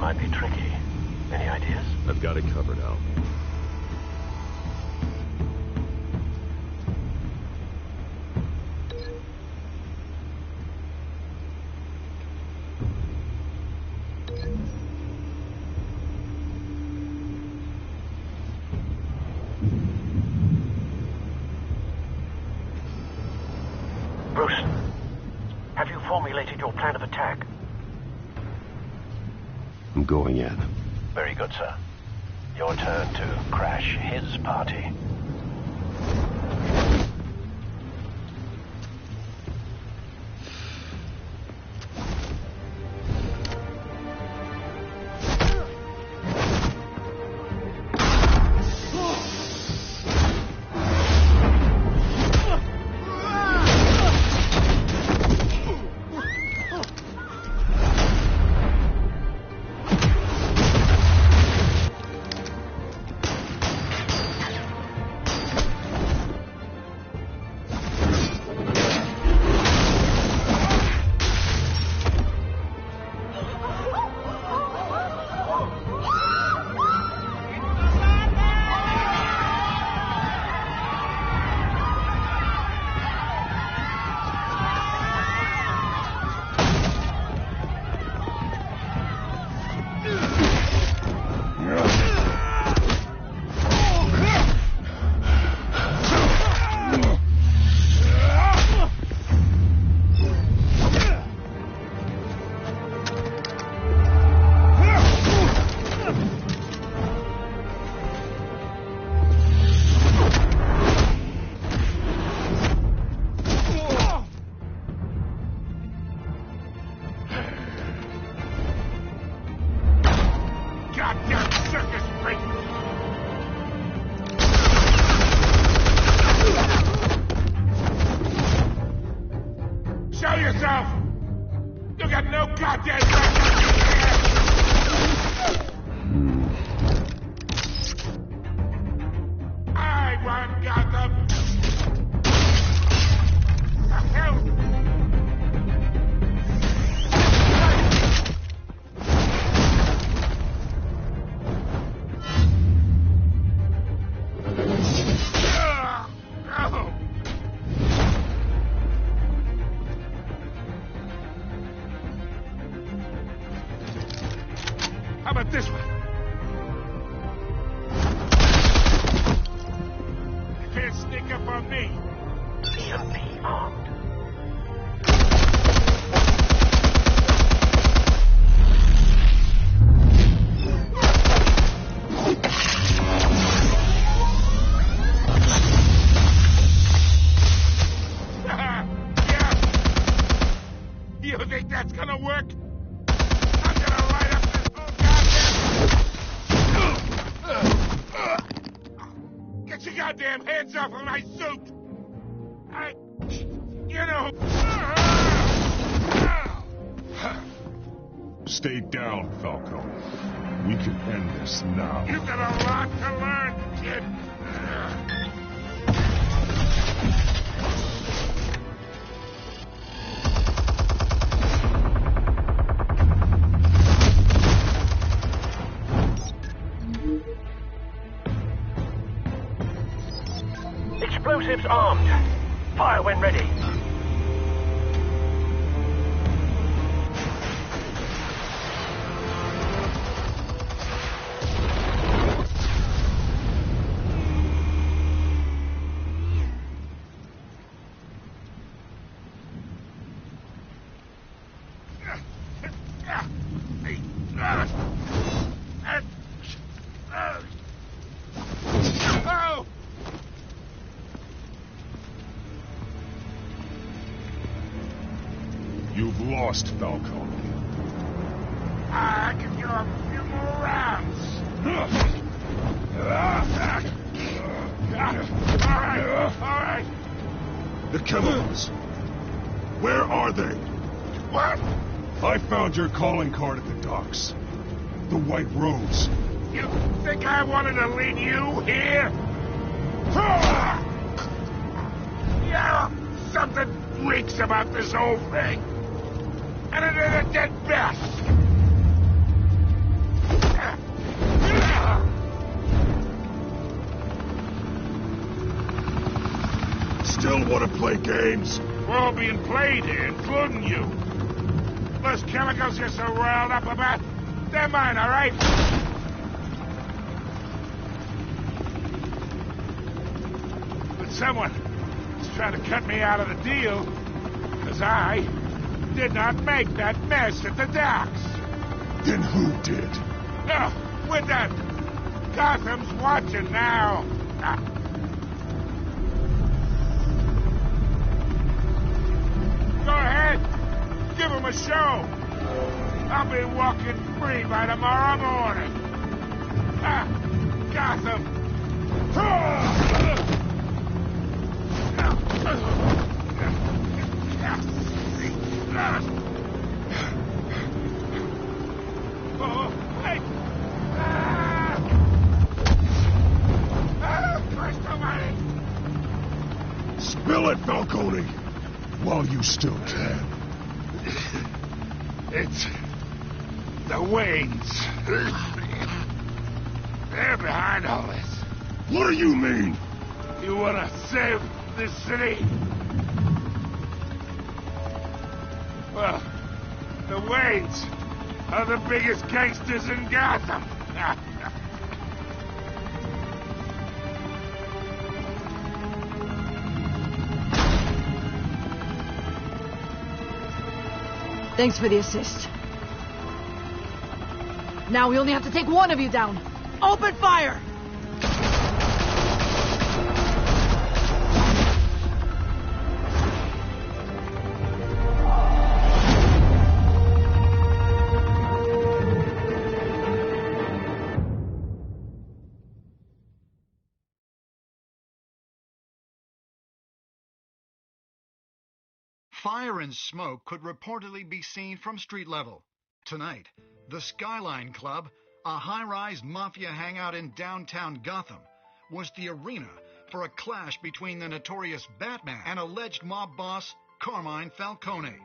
Might be tricky. Any ideas? I've got it covered, Al. Bruce, have you formulated your plan of attack? I'm going in. Very good, sir. Your turn to crash his party. goddamn back! I want Gotham! Help! How about this one? You can't sneak up on me. EMP armed. Yeah. You think that's gonna work? I'm gonna light up this whole goddamn... Get your goddamn hands off of my suit! You know... Stay down, Falco. We can end this now. You've got a lot to learn, kid. Explosives armed. Fire when ready. Oh! You've lost, Falco. I can go a few more rounds. All right. The chemicals. Where are they? What? I found your calling card at the docks. The White Rose. You think I wanted to lead you here? Yeah, something reeks about this whole thing. And it is a dead best. Still want to play games? We're all being played here, including you. Those chemicals you're so riled up about, they're mine, all right? But someone is trying to cut me out of the deal, because I did not make that mess at the docks. Then who did? No, we're done. Gotham's watching now. Go ahead. Give him a show. I'll be walking free by tomorrow morning. Gotham. Oh, hey. Christ almighty. Spill it, Falcone, while you still can. It's the Waynes. They're behind all this. What do you mean? You want to save this city? Well, the Waynes are the biggest gangsters in Gotham. Thanks for the assist. Now we only have to take one of you down. Open fire! Fire and smoke could reportedly be seen from street level. Tonight, the Skyline Club, a high-rise mafia hangout in downtown Gotham, was the arena for a clash between the notorious Batman and alleged mob boss Carmine Falcone,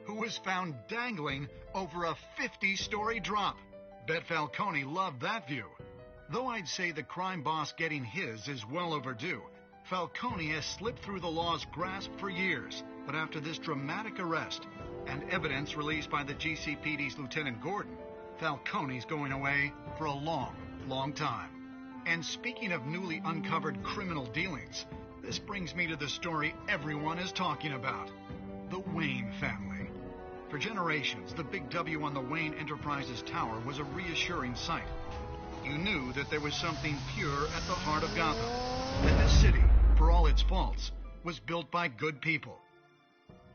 who was found dangling over a 50-story drop. Bet Falcone loved that view. Though I'd say the crime boss getting his is well overdue, Falcone has slipped through the law's grasp for years. But after this dramatic arrest and evidence released by the GCPD's Lieutenant Gordon, Falcone's going away for a long, long time. And speaking of newly uncovered criminal dealings, this brings me to the story everyone is talking about: the Wayne family. For generations, the big W on the Wayne Enterprises Tower was a reassuring sight. You knew that there was something pure at the heart of Gotham, that this city, for all its faults, was built by good people.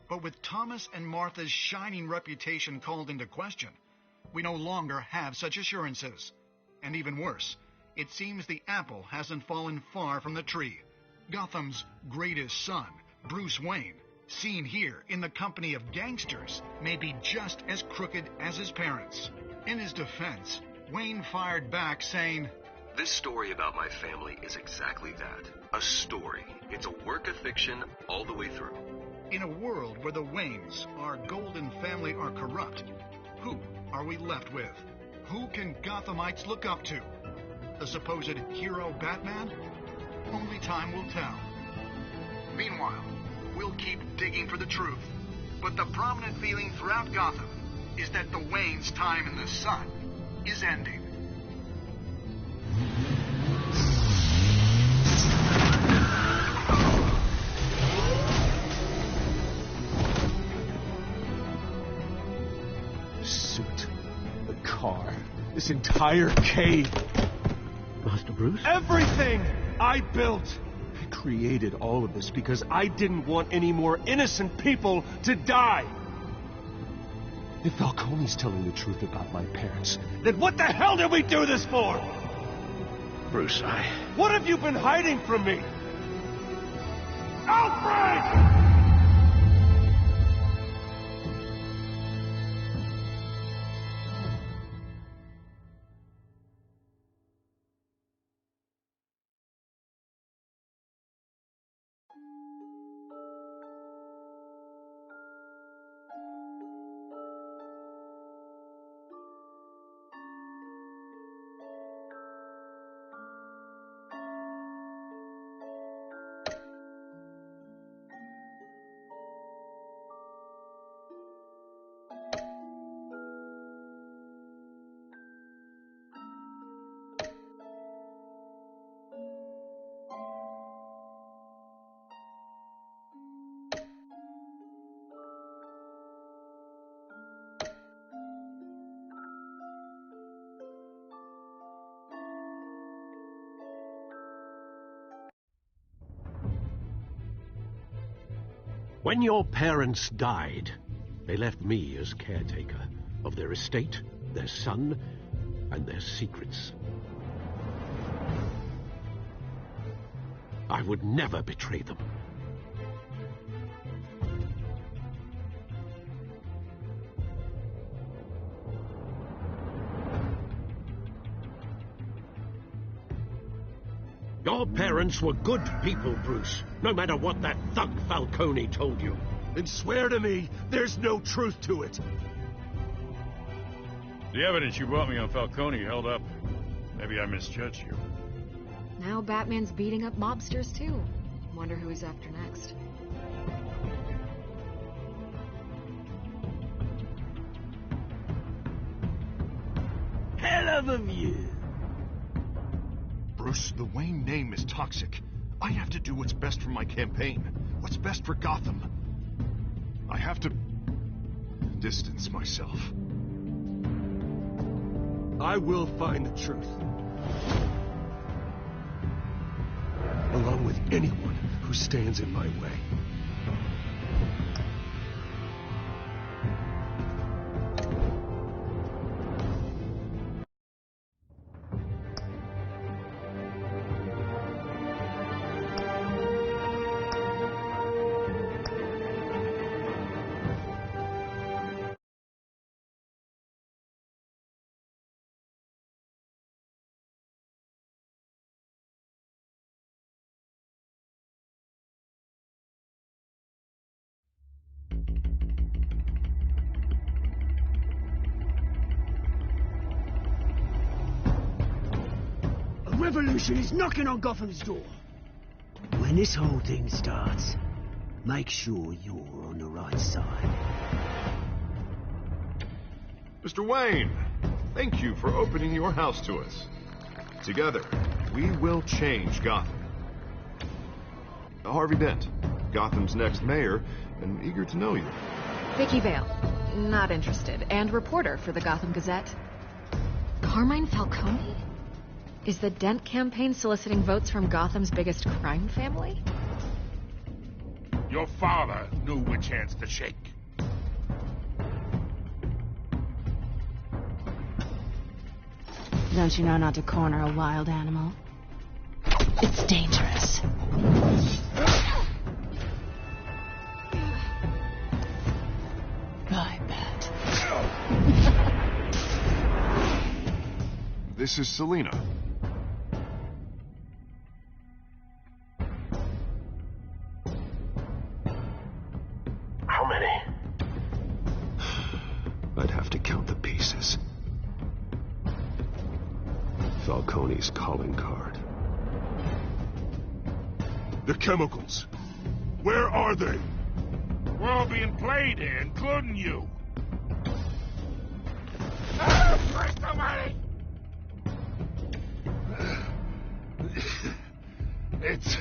But with Thomas and Martha's shining reputation called into question, we no longer have such assurances. And even worse, it seems the apple hasn't fallen far from the tree. Gotham's greatest son, Bruce Wayne, seen here in the company of gangsters, may be just as crooked as his parents. In his defense, Wayne fired back saying, "This story about my family is exactly that. A story. It's a work of fiction all the way through." In a world where the Waynes, our golden family, are corrupt, who are we left with? Who can Gothamites look up to? The supposed hero Batman? Only time will tell. Meanwhile, we'll keep digging for the truth. But the prominent feeling throughout Gotham is that the Waynes' time in the sun is ending. Car, this entire cave. Master Bruce? Everything I built. I created all of this because I didn't want any more innocent people to die. If Falcone's telling the truth about my parents, then what the hell did we do this for? Bruce, What have you been hiding from me? Alfred! When your parents died, they left me as caretaker of their estate, their son, and their secrets. I would never betray them. Your parents were good people, Bruce, no matter what that thug Falcone told you. Then swear to me there's no truth to it. The evidence you brought me on Falcone held up. Maybe I misjudged you. Now Batman's beating up mobsters, too. Wonder who he's after next. Hell of a view. Bruce, the Wayne name is toxic. I have to do what's best for my campaign. What's best for Gotham. I have to distance myself. I will find the truth. Along with anyone who stands in my way. revolution is knocking on Gotham's door. When this whole thing starts, make sure you're on the right side. Mr. Wayne, thank you for opening your house to us. Together, we will change Gotham. Harvey Dent, Gotham's next mayor, and eager to know you. Vicky Vale, not interested, and reporter for the Gotham Gazette. Carmine Falcone? Is the Dent campaign soliciting votes from Gotham's biggest crime family? Your father knew which hands to shake. Don't you know not to corner a wild animal? It's dangerous. I bet. This is Selina. How many? I'd have to count the pieces. Falcone's calling card. The chemicals. Where are they? We're all being played here, including you. Christ almighty! It's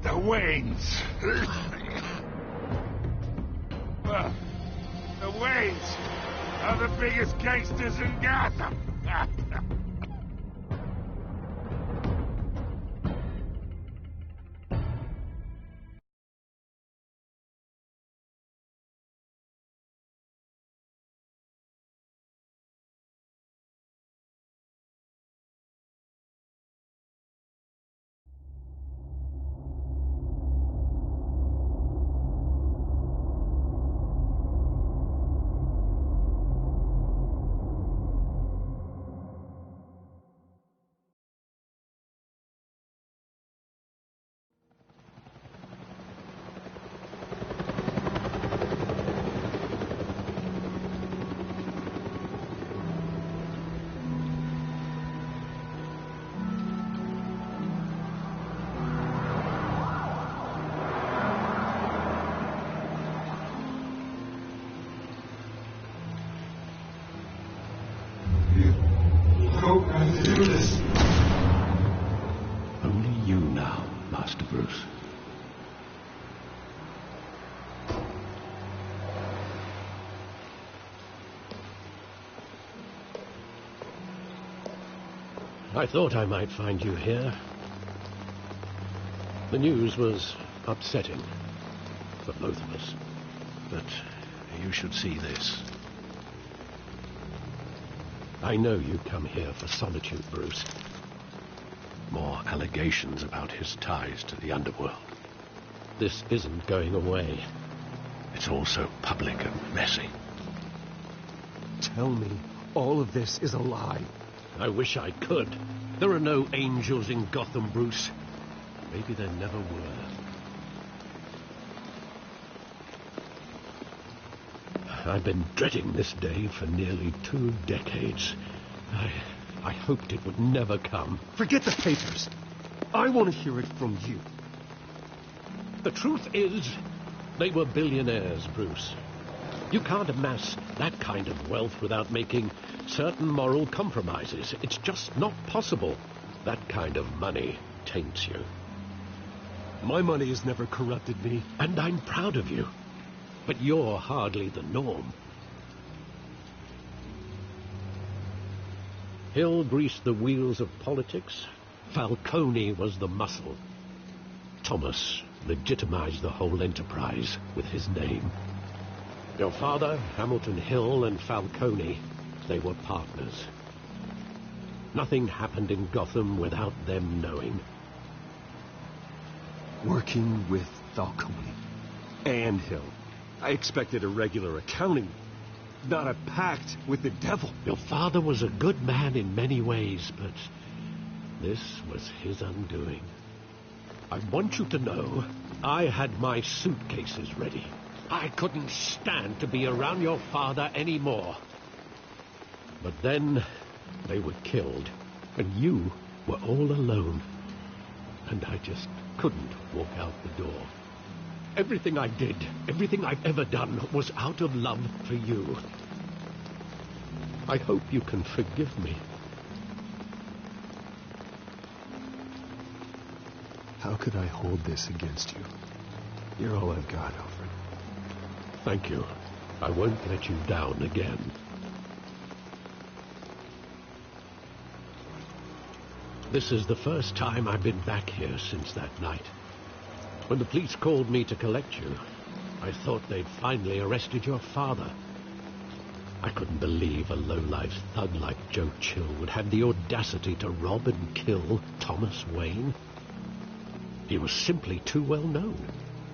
the Waynes. The Waynes are the biggest gangsters in Gotham. Only you now, Master Bruce. I thought I might find you here. The news was upsetting for both of us. But you should see this. I know you come here for solitude, Bruce. More allegations about his ties to the underworld. This isn't going away. It's all so public and messy. Tell me all of this is a lie. I wish I could. There are no angels in Gotham, Bruce. Maybe there never were. I've been dreading this day for nearly 2 decades. I hoped it would never come. Forget the papers. I want to hear it from you. The truth is, they were billionaires, Bruce. You can't amass that kind of wealth without making certain moral compromises. It's just not possible. That kind of money taints you. My money has never corrupted me. And I'm proud of you. But you're hardly the norm. Hill greased the wheels of politics. Falcone was the muscle. Thomas legitimized the whole enterprise with his name. Your father, Hamilton Hill, and Falcone, they were partners. Nothing happened in Gotham without them knowing. Working with Falcone and Hill. I expected a regular accounting, not a pact with the devil. Your father was a good man in many ways, but this was his undoing. I want you to know I had my suitcases ready. I couldn't stand to be around your father anymore. But then they were killed, and you were all alone, and I just couldn't walk out the door. Everything I did, everything I've ever done, was out of love for you. I hope you can forgive me. How could I hold this against you? You're all I've got, Alfred. Thank you. I won't let you down again. This is the first time I've been back here since that night. When the police called me to collect you, I thought they'd finally arrested your father. I couldn't believe a low-life thug like Joe Chill would have the audacity to rob and kill Thomas Wayne. He was simply too well known.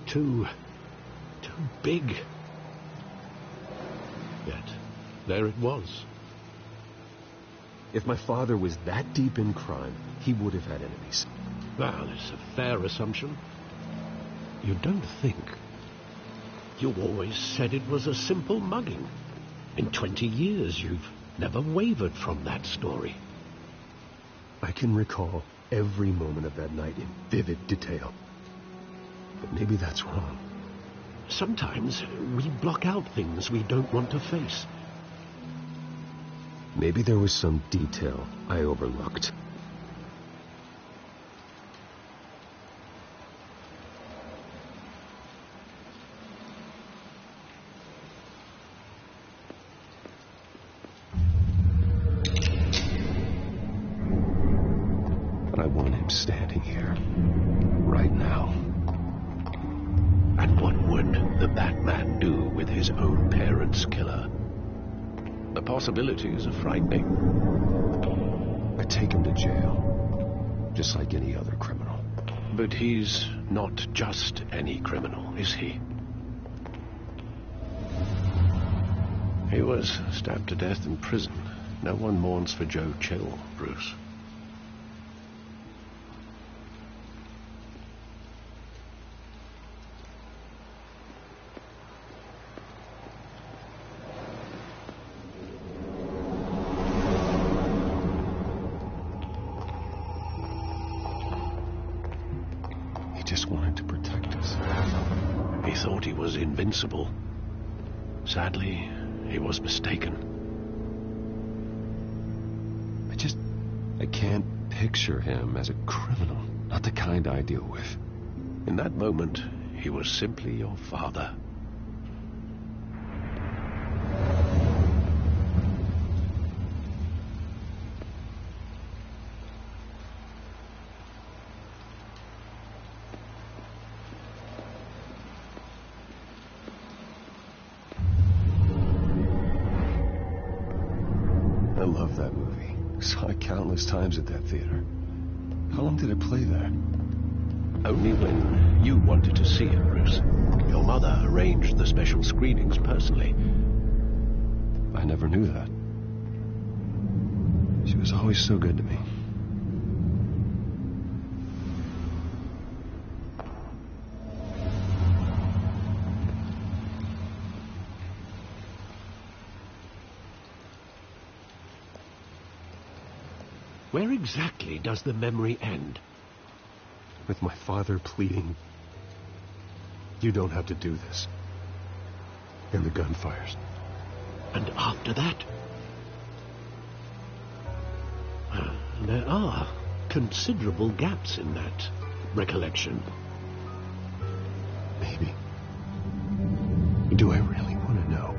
Too big. Yet, there it was. If my father was that deep in crime, he would have had enemies. Well, it's a fair assumption. You don't think. You always said it was a simple mugging. In 20 years, you've never wavered from that story. I can recall every moment of that night in vivid detail. But maybe that's wrong. Sometimes we block out things we don't want to face. Maybe there was some detail I overlooked. But I want him standing here, right now. And what would the Batman do with his own parents' killer? The possibilities are frightening. I take him to jail, just like any other criminal. But he's not just any criminal, is he? He was stabbed to death in prison. No one mourns for Joe Chill, Bruce. Just wanted to protect us. He thought he was invincible. Sadly, he was mistaken. I can't picture him as a criminal. Not the kind I deal with. In that moment, he was simply your father. I love that movie. Saw it countless times at that theater. How long did it play there? Only when you wanted to see it, Bruce. Your mother arranged the special screenings personally. I never knew that. She was always so good to me. Where exactly does the memory end? With my father pleading, "You don't have to do this." And the gun fires. And after that? There are considerable gaps in that recollection. Maybe. Do I really want to know?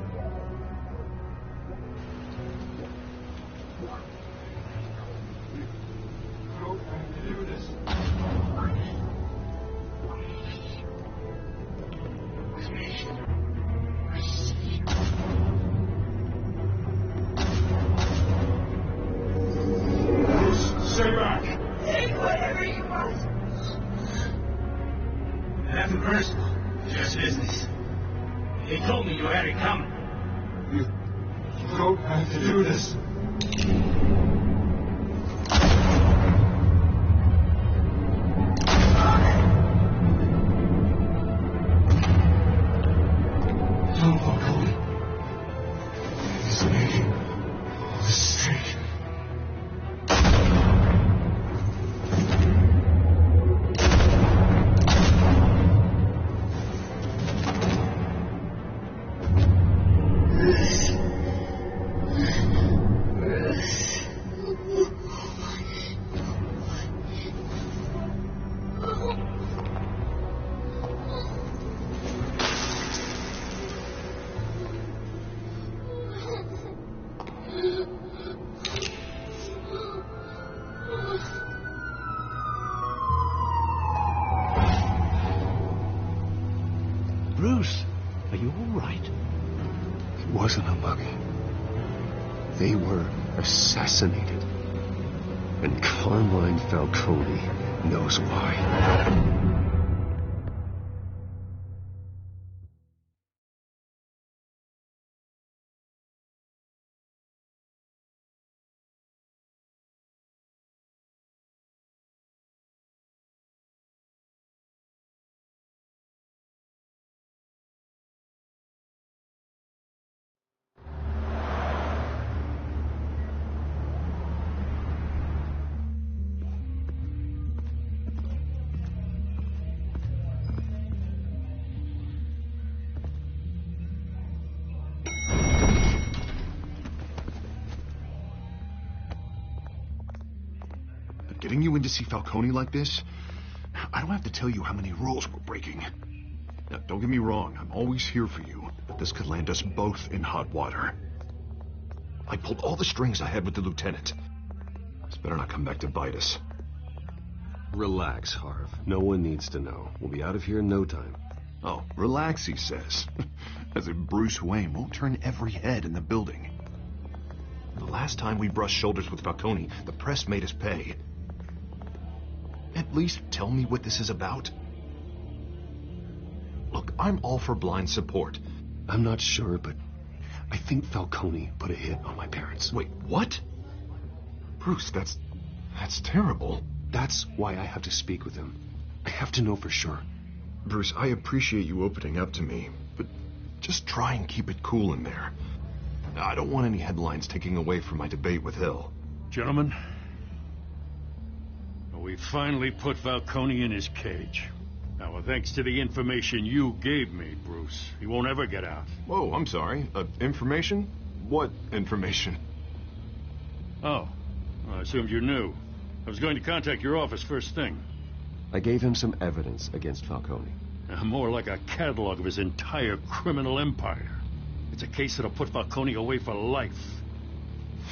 Stay back! Take whatever you want. Nothing personal, just business. He told me you had it coming. You don't have to do this. Tom Falcone is making a mistake. Bruce, are you all right? It wasn't a mugging. They were assassinated. And Carmine Falcone knows why. Getting you in to see Falcone like this? I don't have to tell you how many rules we're breaking. Now, don't get me wrong, I'm always here for you, but this could land us both in hot water. I pulled all the strings I had with the lieutenant. This better not come back to bite us. Relax, Harv. No one needs to know. We'll be out of here in no time. Oh, relax, he says. As if Bruce Wayne won't turn every head in the building. The last time we brushed shoulders with Falcone, the press made us pay. At least tell me what this is about. Look, I'm all for blind support. I'm not sure, but I think Falcone put a hit on my parents. Wait, what? Bruce, that's terrible. That's why I have to speak with him. I have to know for sure. Bruce, I appreciate you opening up to me, but just try and keep it cool in there. I don't want any headlines taking away from my debate with Hill. Gentlemen, we finally put Falcone in his cage. Now, thanks to the information you gave me, Bruce, he won't ever get out. Whoa, I'm sorry. Information? What information? Oh, well, I assumed you knew. I was going to contact your office first thing. I gave him some evidence against Falcone. More like a catalog of his entire criminal empire. It's a case that'll put Falcone away for life.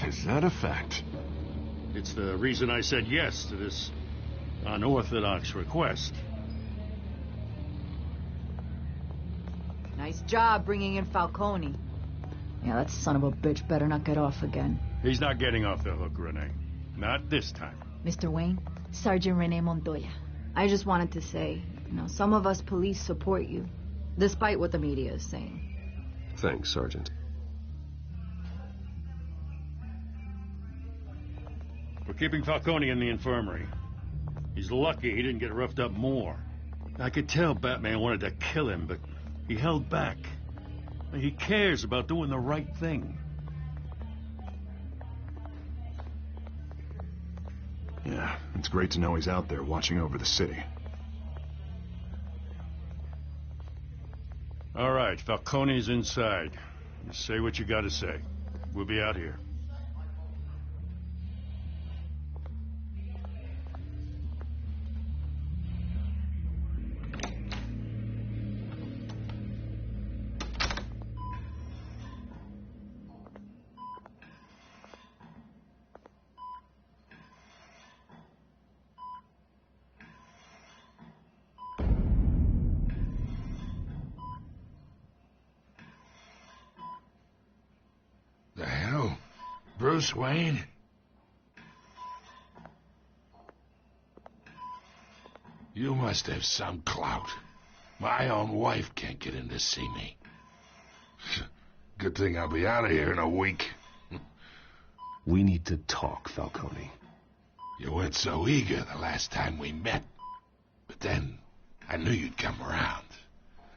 Is that a fact? It's the reason I said yes to this unorthodox request. Nice job bringing in Falcone. Yeah, that son of a bitch better not get off again. He's not getting off the hook, Renee. Not this time. Mr. Wayne, Sergeant Renee Montoya. I just wanted to say, some of us police support you, despite what the media is saying. Thanks, Sergeant. We're keeping Falcone in the infirmary. He's lucky he didn't get roughed up more. I could tell Batman wanted to kill him, but he held back. He cares about doing the right thing. Yeah, it's great to know he's out there watching over the city. All right, Falcone's inside. You say what you gotta say. We'll be out here. The hell? Bruce Wayne? You must have some clout. My own wife can't get in to see me. Good thing I'll be out of here in a week. We need to talk, Falcone. You weren't so eager the last time we met. But then, I knew you'd come around.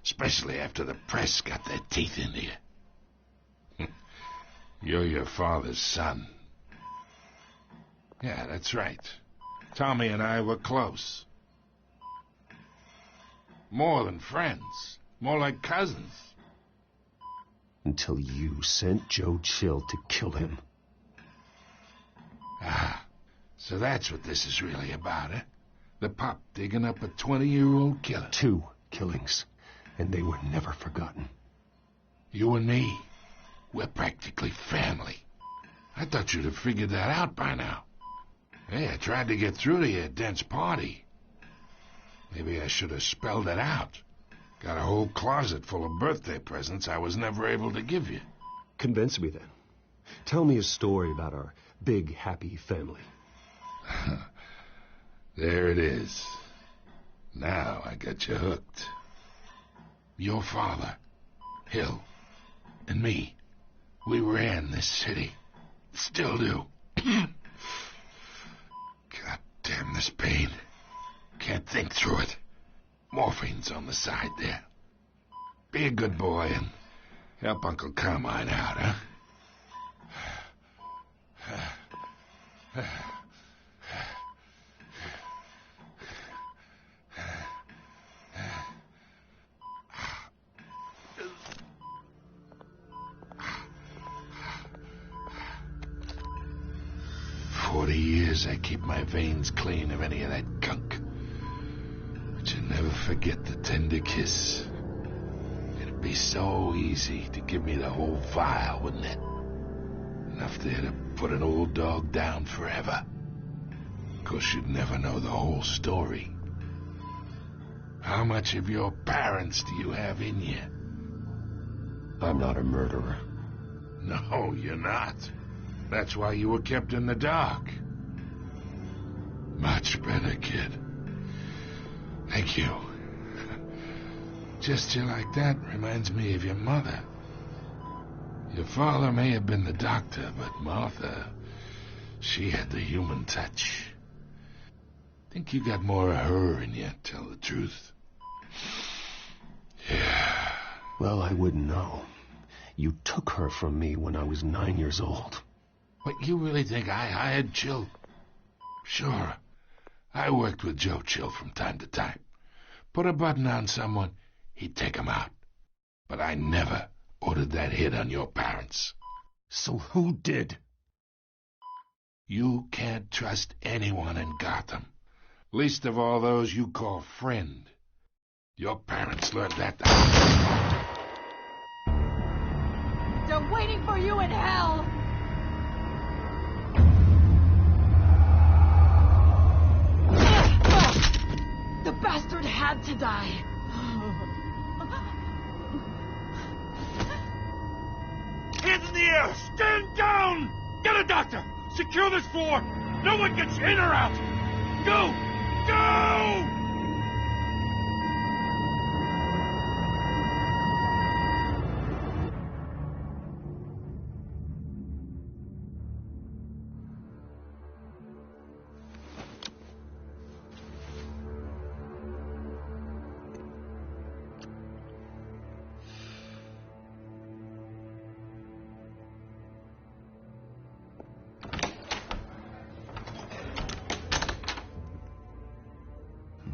Especially after the press got their teeth into you. You're your father's son. Yeah, that's right. Tommy and I were close. More than friends. More like cousins. Until you sent Joe Chill to kill him. Ah, so that's what this is really about, eh? The pup digging up a 20-year-old killer. 2 killings, and they were never forgotten. You and me, we're practically family. I thought you'd have figured that out by now. Hey, I tried to get through to you at Dent's party. Maybe I should have spelled it out. Got a whole closet full of birthday presents I was never able to give you. Convince me then. Tell me a story about our big, happy family. There it is. Now I got you hooked. Your father, Hill, and me, we ran this city. Still do. God damn this pain. Can't think through it. Morphine's on the side there. Be a good boy and help Uncle Carmine out, huh? 40 years I keep my veins clean of any of that gunk. But you never forget the tender kiss. It'd be so easy to give me the whole vial, wouldn't it? Enough there to put an old dog down forever. Of course, you'd never know the whole story. How much of your parents do you have in you? I'm not a murderer. No, you're not. That's why you were kept in the dark. Much better, kid. Thank you. Gesture like that reminds me of your mother. Your father may have been the doctor, but Martha, she had the human touch. Think you got more of her in you, tell the truth. Yeah. Well, I wouldn't know. You took her from me when I was 9 years old. What, you really think I hired Chill? Sure. I worked with Joe Chill from time to time. Put a button on someone, he'd take 'em out. But I never ordered that hit on your parents. So who did? You can't trust anyone in Gotham. Least of all those you call friend. Your parents learned that. They're waiting for you in hell! The bastard had to die. Hands in the air! Stand down! Get a doctor! Secure this floor! No one gets in or out! Go! Go!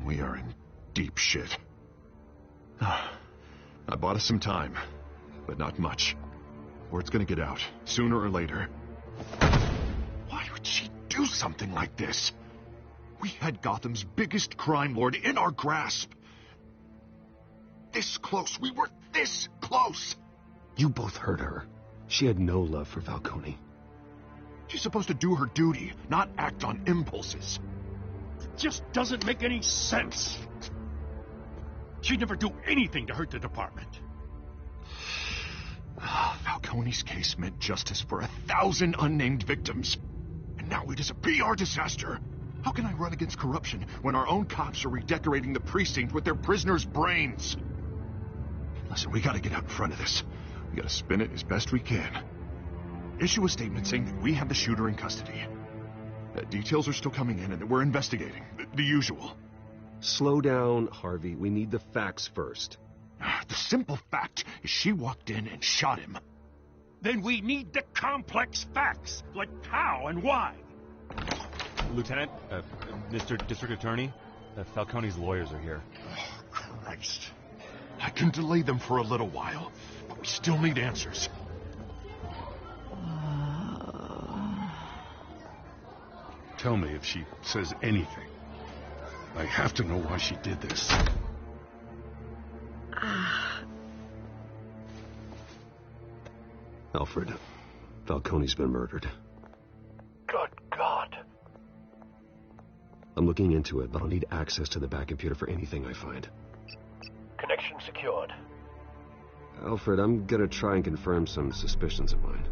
We are in deep shit. I bought us some time, but not much. Word's gonna get out, sooner or later. Why would she do something like this? We had Gotham's biggest crime lord in our grasp. This close. We were this close. You both hurt her. She had no love for Falcone. She's supposed to do her duty, not act on impulses. Just doesn't make any sense. She'd never do anything to hurt the department. Falcone's case meant justice for 1,000 unnamed victims. And now it is a PR disaster. How can I run against corruption when our own cops are redecorating the precinct with their prisoners' brains? Listen, we gotta get out in front of this. We gotta spin it as best we can. Issue a statement saying that we have the shooter in custody. Details are still coming in and that we're investigating. The usual. Slow down, Harvey. We need the facts first. The simple fact is she walked in and shot him. Then we need the complex facts, like how and why. Lieutenant, Mr. District Attorney, Falcone's lawyers are here. Oh, Christ. I can delay them for a little while, but we still need answers. Tell me if she says anything. I have to know why she did this. Alfred, Falcone's been murdered. Good God. I'm looking into it, but I'll need access to the back computer for anything I find. Connection secured. Alfred, I'm gonna try and confirm some suspicions of mine.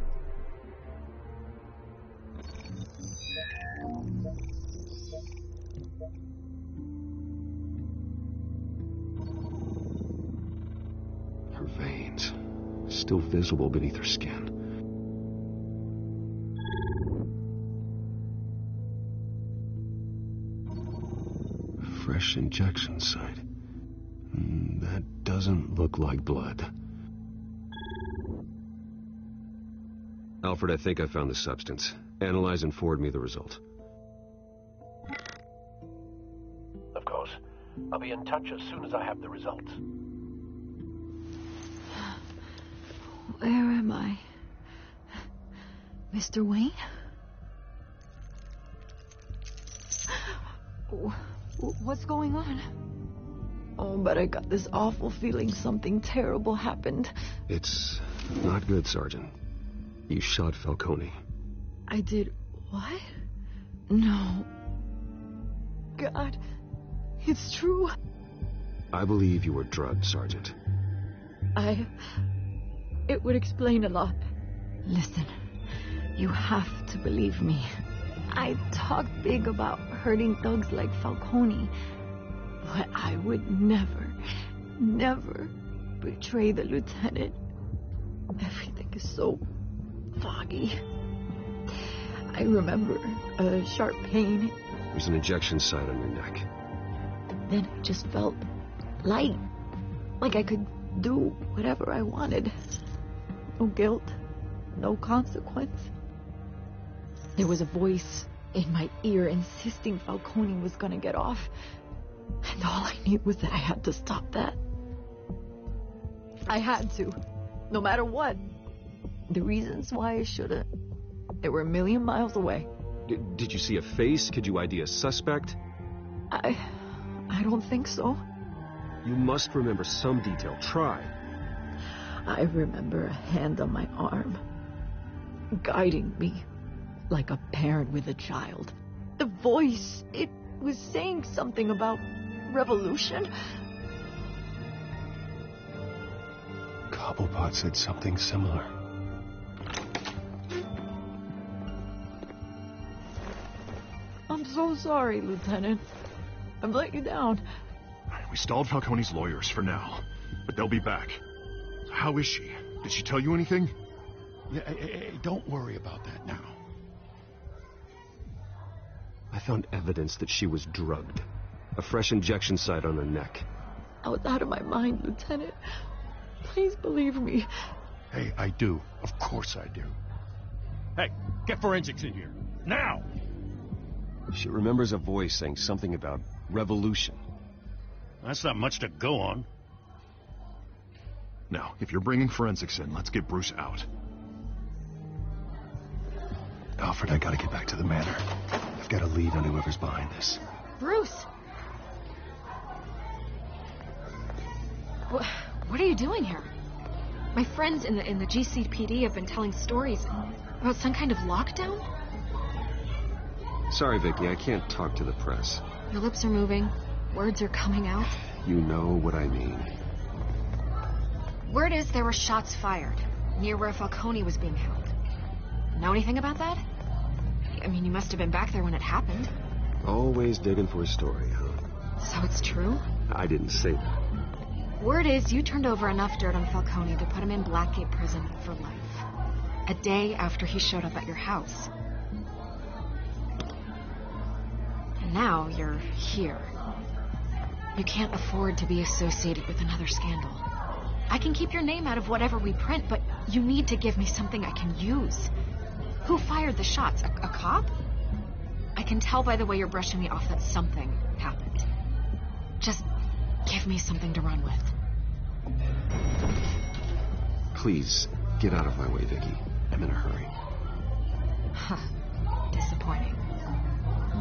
Her veins, still visible beneath her skin. Fresh injection site. That doesn't look like blood. Alfred, I think I found the substance. Analyze and forward me the result. Of course. I'll be in touch as soon as I have the results. Where am I? Mr. Wayne? What's going on? Oh, but I got this awful feeling something terrible happened. It's not good, Sergeant. You shot Falcone. I did what? No. God, it's true. I believe you were drugged, Sergeant. It would explain a lot. Listen, you have to believe me. I talked big about hurting thugs like Falcone, but I would never betray the lieutenant. Everything is so foggy. I remember a sharp pain. There's an injection site on your neck. Then it just felt light, like I could do whatever I wanted. No guilt, no consequence. There was a voice in my ear insisting Falcone was gonna get off. And all I knew was that I had to stop that. I had to, no matter what. The reasons why I shouldn't, they were a million miles away. Did you see a face? Could you ID a suspect? I don't think so. You must remember some detail. Try. I remember a hand on my arm, guiding me like a parent with a child. The voice, it was saying something about revolution. Cobblepot said something similar. I'm so sorry, Lieutenant. I've let you down. We stalled Falcone's lawyers for now, but they'll be back. How is she? Did she tell you anything? Yeah, hey, don't worry about that now. I found evidence that she was drugged. A fresh injection site on her neck. I was out of my mind, Lieutenant. Please believe me. Hey, I do. Of course I do. Hey, get forensics in here. Now! She remembers a voice saying something about revolution. That's not much to go on. Now, if you're bringing forensics in, let's get Bruce out. Alfred, I gotta get back to the manor. I've got a lead on whoever's behind this. Bruce! What are you doing here? My friends in the GCPD have been telling stories about some kind of lockdown? Sorry, Vicky, I can't talk to the press. Your lips are moving. Words are coming out. You know what I mean. Word is there were shots fired near where Falcone was being held. Know anything about that? I mean, you must have been back there when it happened. Always digging for a story, huh? So it's true? I didn't say that. Word is you turned over enough dirt on Falcone to put him in Blackgate Prison for life. A day after he showed up at your house. And now you're here. You can't afford to be associated with another scandal. I can keep your name out of whatever we print, but you need to give me something I can use. Who fired the shots? A cop? I can tell by the way you're brushing me off that something happened. Just give me something to run with. Please, get out of my way, Vicky. I'm in a hurry. Huh. Disappointing.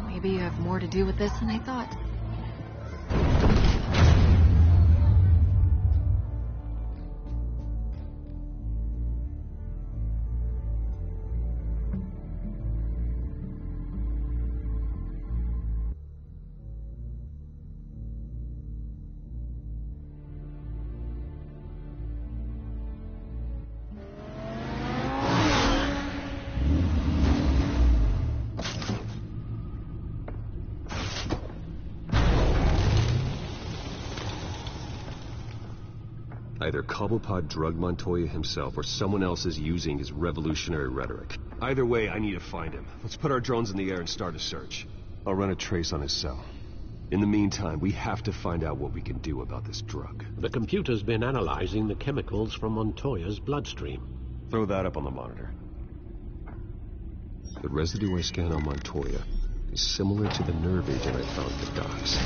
Maybe you have more to do with this than I thought. Either Cobblepot drugged Montoya himself, or someone else is using his revolutionary rhetoric. Either way, I need to find him. Let's put our drones in the air and start a search. I'll run a trace on his cell. In the meantime, we have to find out what we can do about this drug. The computer's been analyzing the chemicals from Montoya's bloodstream. Throw that up on the monitor. The residue I scanned on Montoya is similar to the nerve agent I found at the docks.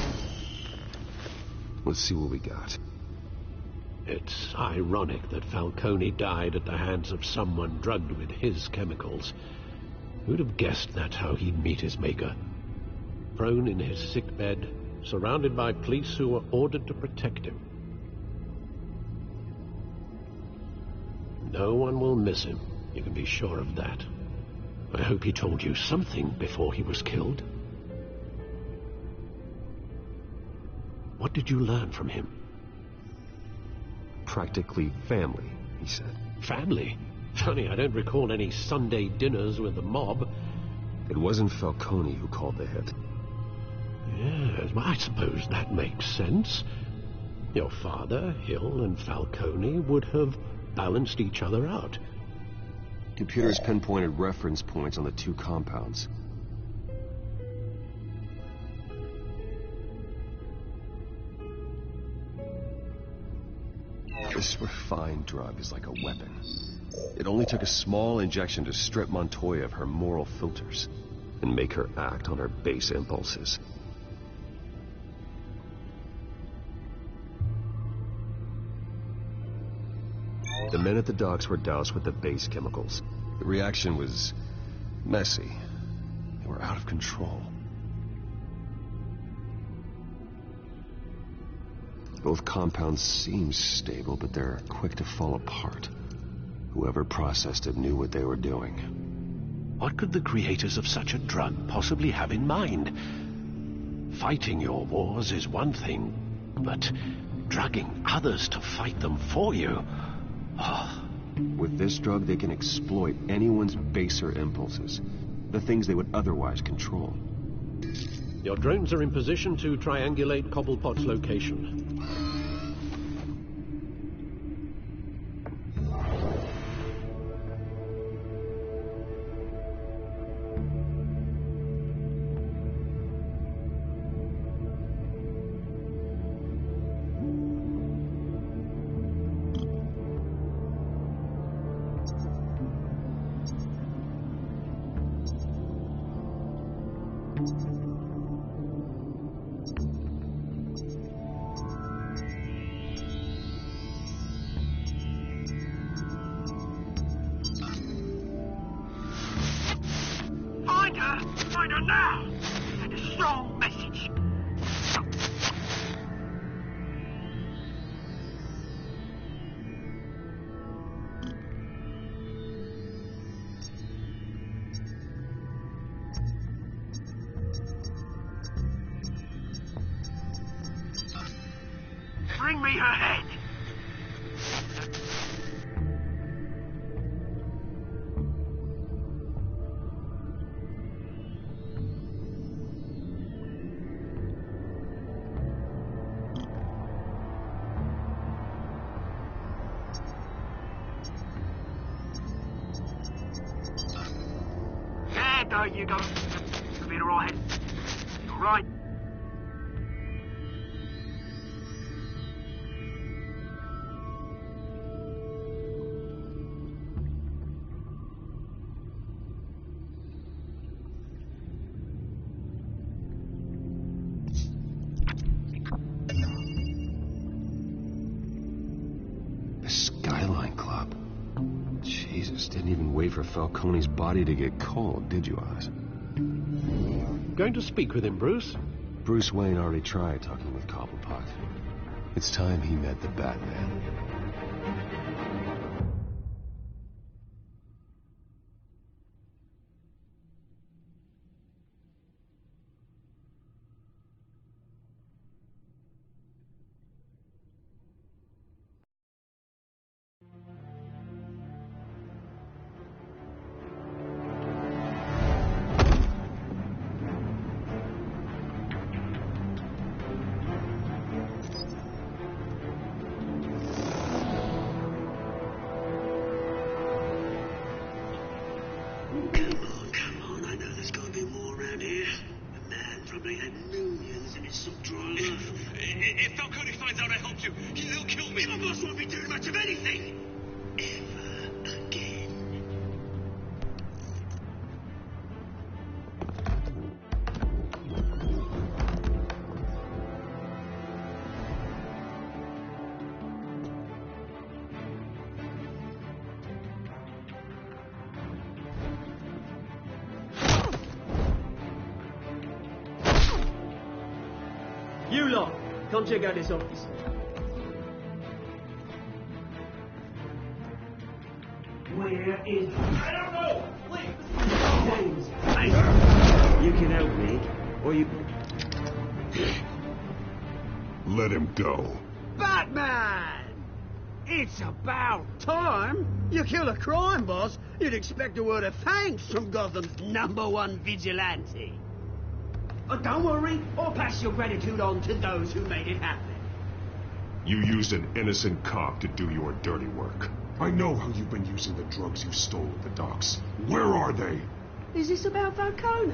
Let's see what we got. It's ironic that Falcone died at the hands of someone drugged with his chemicals. Who'd have guessed that's how he'd meet his maker? Prone in his sickbed, surrounded by police who were ordered to protect him. No one will miss him, you can be sure of that. I hope he told you something before he was killed. What did you learn from him? Practically family, he said. Family? Funny, I don't recall any Sunday dinners with the mob. It wasn't Falcone who called the hit. Yes, well, I suppose that makes sense. Your father, Hill, and Falcone would have balanced each other out. Computers pinpointed reference points on the two compounds. This refined drug is like a weapon. It only took a small injection to strip Montoya of her moral filters and make her act on her base impulses. The men at the docks were doused with the base chemicals. The reaction was messy. They were out of control. Both compounds seem stable, but they're quick to fall apart. Whoever processed it knew what they were doing. What could the creators of such a drug possibly have in mind? Fighting your wars is one thing, but drugging others to fight them for you... Oh. With this drug, they can exploit anyone's baser impulses, the things they would otherwise control. Your drones are in position to triangulate Cobblepot's location. Find her now! Send a strong message. Bring me her head! There you go. You'll be all right. All right. The Skyline Club. Jesus, didn't even wait for Falcone's body to get cold, did you, Oz? Going to speak with him, Bruce? Bruce Wayne already tried talking with Cobblepot. It's time he met the Batman. boss won't be doing much of anything. Ever again. You lot, come check out this office. Where is... I don't know! James, you can help me, or you... Let him go. Batman! It's about time. You kill a crime boss, you'd expect a word of thanks from Gotham's #1 vigilante. But don't worry, I'll pass your gratitude on to those who made it happen. You used an innocent cop to do your dirty work. I know how you've been using the drugs you stole at the docks. Where are they? Is this about Falcone?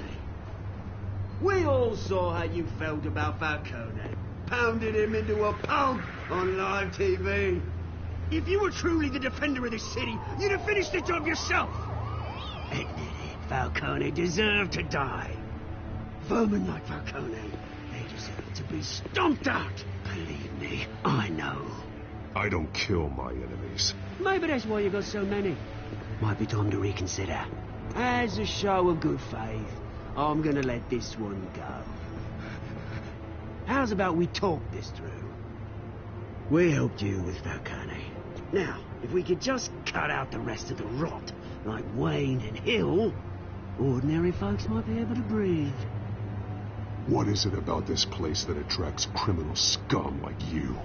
We all saw how you felt about Falcone. Pounded him into a pulp on live TV. If you were truly the defender of this city, you'd have finished the job yourself. Admit it, Falcone deserved to die. Vermin like Falcone, they deserve to be stomped out. Believe me, I know. I don't kill my enemies. Maybe that's why you got so many. Might be time to reconsider. As a show of good faith, I'm gonna let this one go. How's about we talk this through? We helped you with Falcone. Now, if we could just cut out the rest of the rot, like Wayne and Hill, ordinary folks might be able to breathe. What is it about this place that attracts criminal scum like you?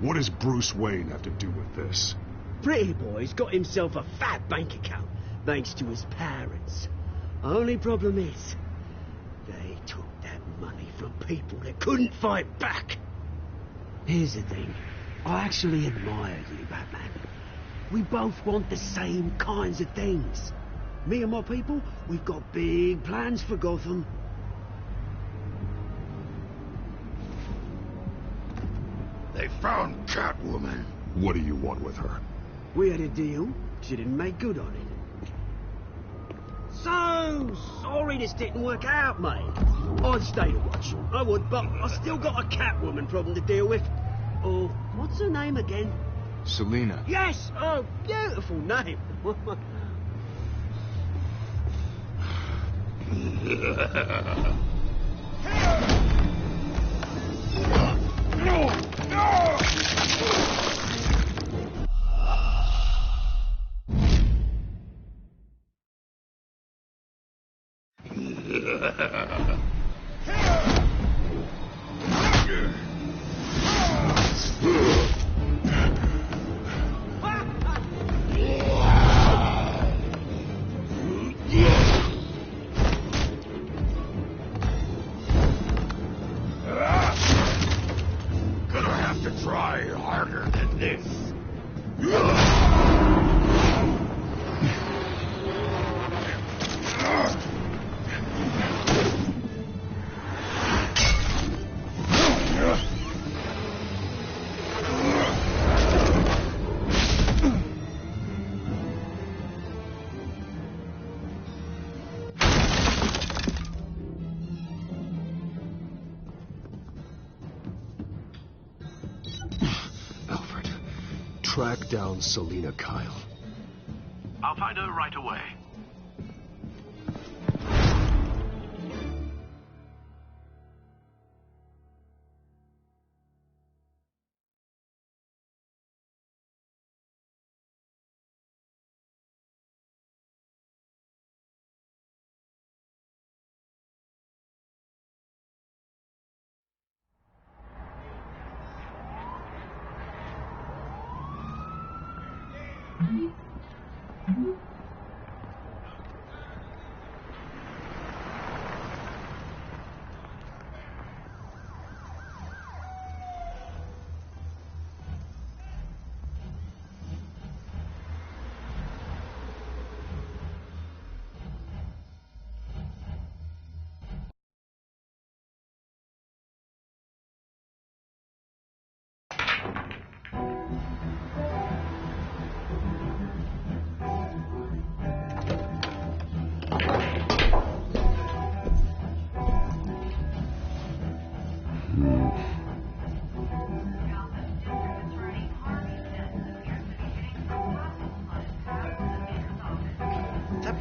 What does Bruce Wayne have to do with this? Pretty Boy's got himself a fat bank account, thanks to his parents. Only problem is, they took that money from people that couldn't fight back. Here's the thing. I actually admire you, Batman. We both want the same kinds of things. Me and my people, we've got big plans for Gotham. They found Catwoman. What do you want with her? We had a deal. She didn't make good on it. So sorry this didn't work out, mate. I'd stay to watch. I would, but I still got a Catwoman problem to deal with. Oh, what's her name again? Selina. Yes! Oh, beautiful name. Gonna have to try harder than this. Track down Selina Kyle. I'll find her right away.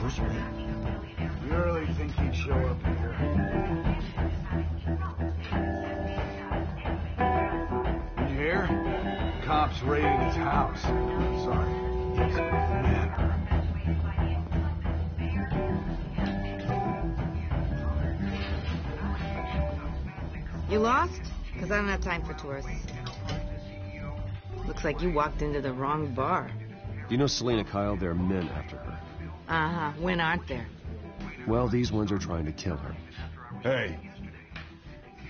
ambush me. You really think he'd show up here? You hear? Cops raided his house. Sorry. His manor. You lost? Because I don't have time for tourists. Looks like you walked into the wrong bar. Do you know Selena Kyle? There are men after her. Uh-huh. When aren't there? Well, these ones are trying to kill her. Hey,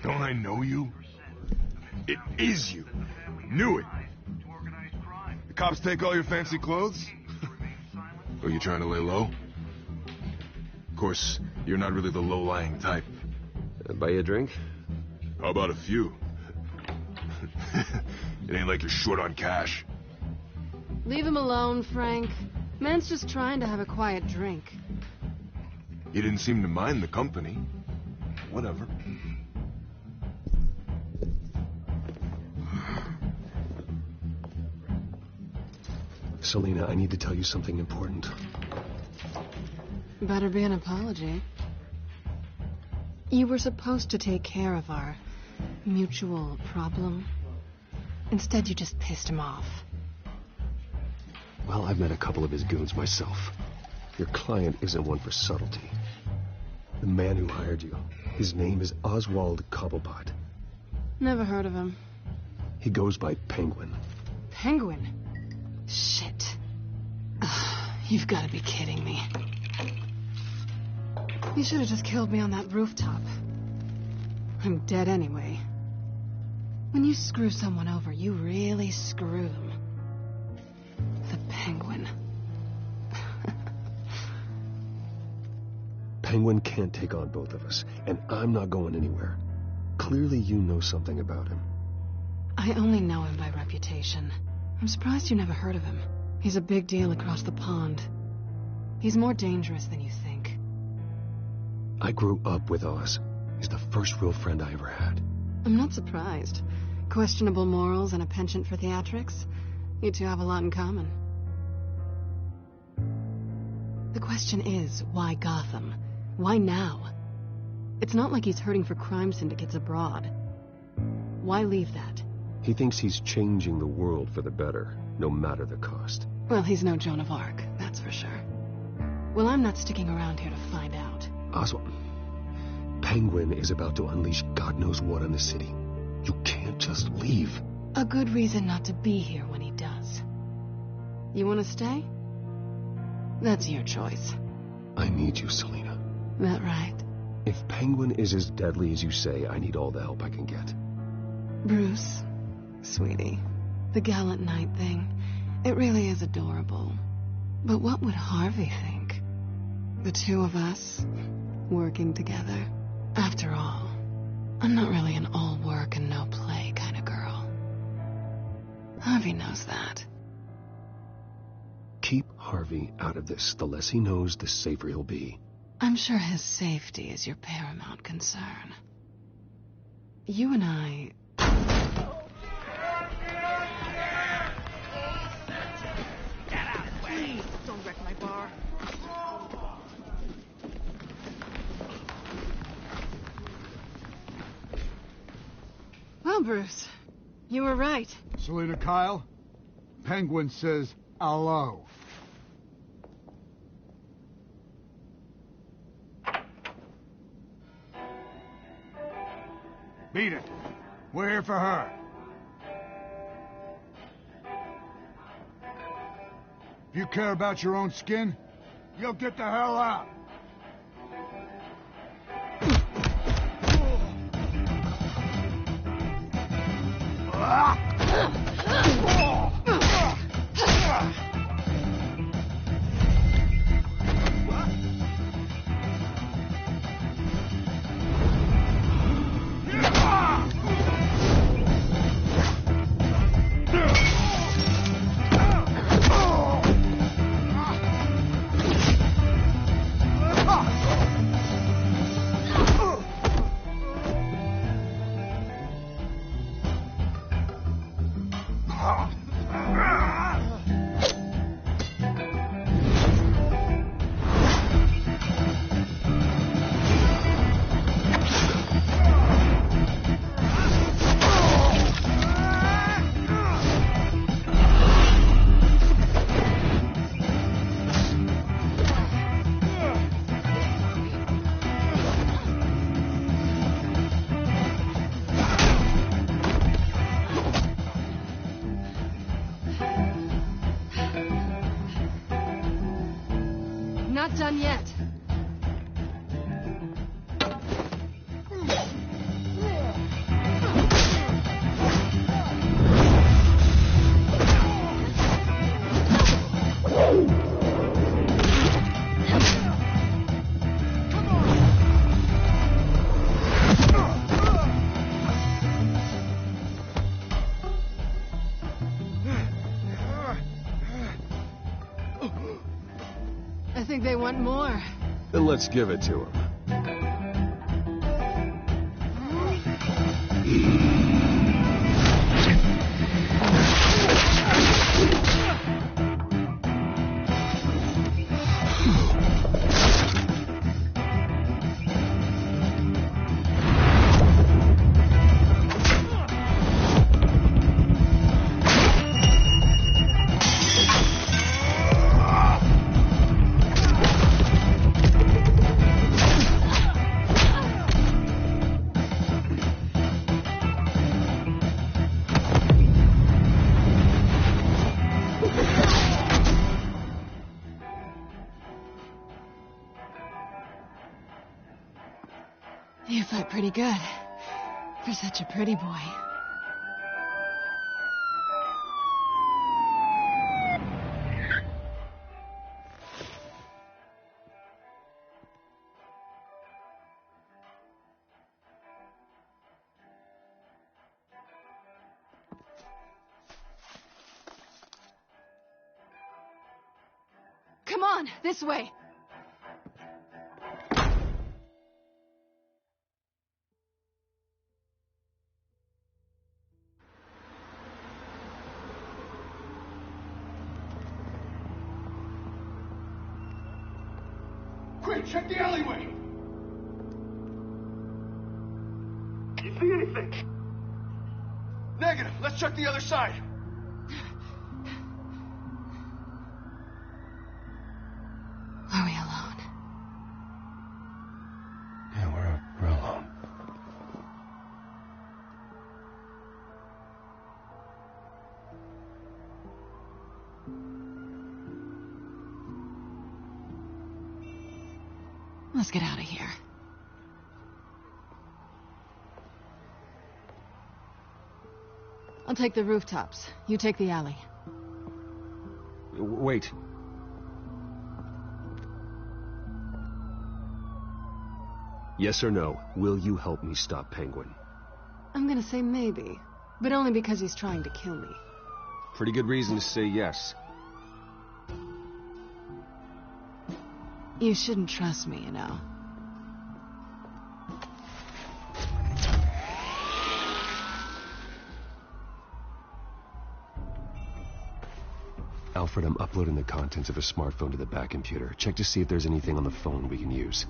don't I know you? It is you. Knew it. The cops take all your fancy clothes? Are you trying to lay low? Of course, you're not really the low-lying type. Buy you a drink? How about a few? It ain't like you're short on cash. Leave him alone, Frank. Man's just trying to have a quiet drink. You didn't seem to mind the company. Whatever. Selena, I need to tell you something important. Better be an apology. You were supposed to take care of our mutual problem. Instead, you just pissed him off. Well, I've met a couple of his goons myself. Your client isn't one for subtlety. The man who hired you, his name is Oswald Cobblepot. Never heard of him. He goes by Penguin. Penguin? Shit. Ugh, you've got to be kidding me. You should have just killed me on that rooftop. I'm dead anyway. When you screw someone over, you really screw them. The Penguin. Penguin can't take on both of us, and I'm not going anywhere. Clearly you know something about him. I only know him by reputation. I'm surprised you never heard of him. He's a big deal across the pond. He's more dangerous than you think. I grew up with Oz. He's the first real friend I ever had. I'm not surprised. Questionable morals and a penchant for theatrics. You two have a lot in common. The question is, why Gotham? Why now? It's not like he's hurting for crime syndicates abroad. Why leave that? He thinks he's changing the world for the better, no matter the cost. Well, he's no Joan of Arc, that's for sure. Well, I'm not sticking around here to find out. Oswald, Penguin is about to unleash God knows what on the city. You can't just leave. A good reason not to be here when he does. You want to stay? That's your choice. I need you, Selena. That right? If Penguin is as deadly as you say, I need all the help I can get. Bruce, sweetie, the gallant knight thing, it really is adorable. But what would Harvey think? The two of us, working together. After all, I'm not really an all work and no play kind of girl. Harvey knows that. Keep Harvey out of this. The less he knows, the safer he'll be. I'm sure his safety is your paramount concern. You and I... Get out, please! Don't wreck my bar. Well, Bruce, you were right. Selena Kyle, Penguin says hello. Beat it. We're here for her. If you care about your own skin, you'll get the hell out. not done yet. I think they want more. Then let's give it to him. You fight pretty good. For such a pretty boy. Come on, this way. Quick, check the alleyway! You see anything? Negative. Let's check the other side. Are we alone? Yeah, we're alone. Let's get out of here. I'll take the rooftops. You take the alley. Wait. Yes or no, will you help me stop Penguin? I'm gonna say maybe, but only because he's trying to kill me. Pretty good reason to say yes. You shouldn't trust me, you know. Alfred, I'm uploading the contents of a smartphone to the back computer. Check to see if there's anything on the phone we can use.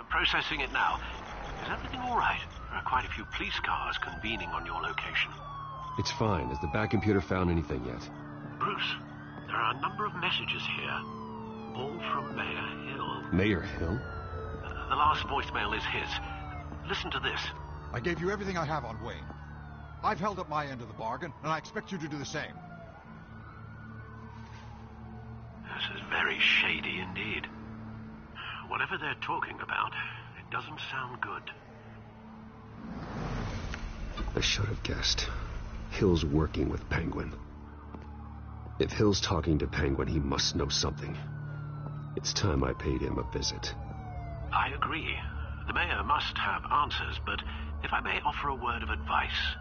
Processing it now. Is everything all right? There are quite a few police cars convening on your location. It's fine. Has the back computer found anything yet? Bruce, there are a number of messages here. All from Mayor Hill. Mayor Hill? The last voicemail is his. Listen to this. I gave you everything I have on Wayne. I've held up my end of the bargain, and I expect you to do the same. This is very shady indeed. Whatever they're talking about, it doesn't sound good. I should have guessed. Hill's working with Penguin. If Hill's talking to Penguin, he must know something. It's time I paid him a visit. I agree. The mayor must have answers, but if I may offer a word of advice.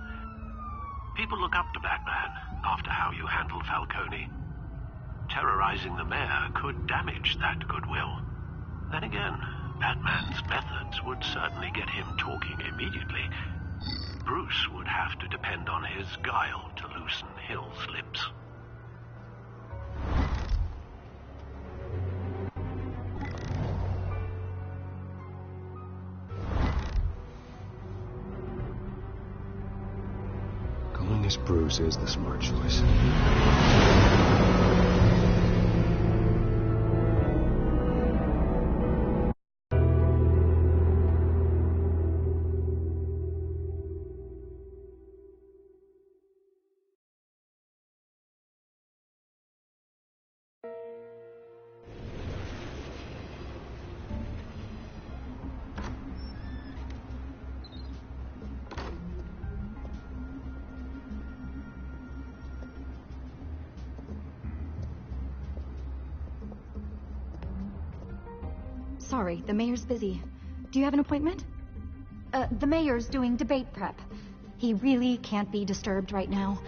People look up to Batman after how you handled Falcone. Terrorizing the mayor could damage that goodwill. Then again, Batman's methods would certainly get him talking immediately. Bruce would have to depend on his guile to loosen Hill's lips. Calling us Bruce is the smart choice. Sorry, the mayor's busy. Do you have an appointment? The mayor's doing debate prep. He really can't be disturbed right now.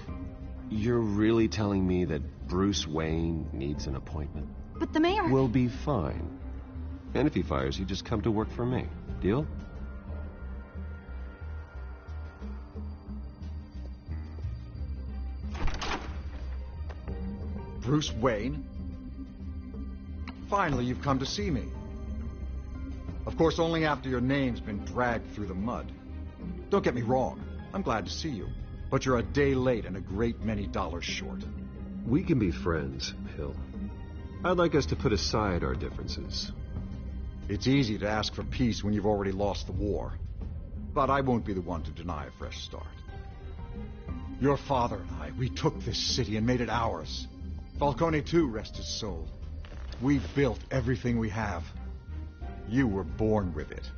You're really telling me that Bruce Wayne needs an appointment? But the mayor... We'll be fine. And if he fires you, just come to work for me. Deal? Bruce Wayne? Finally, you've come to see me. Of course, only after your name's been dragged through the mud. Don't get me wrong, I'm glad to see you. But you're a day late and a great many dollars short. We can be friends, Hill. I'd like us to put aside our differences. It's easy to ask for peace when you've already lost the war. But I won't be the one to deny a fresh start. Your father and I, we took this city and made it ours. Falcone too, rest his soul. We built everything we have. You were born with it.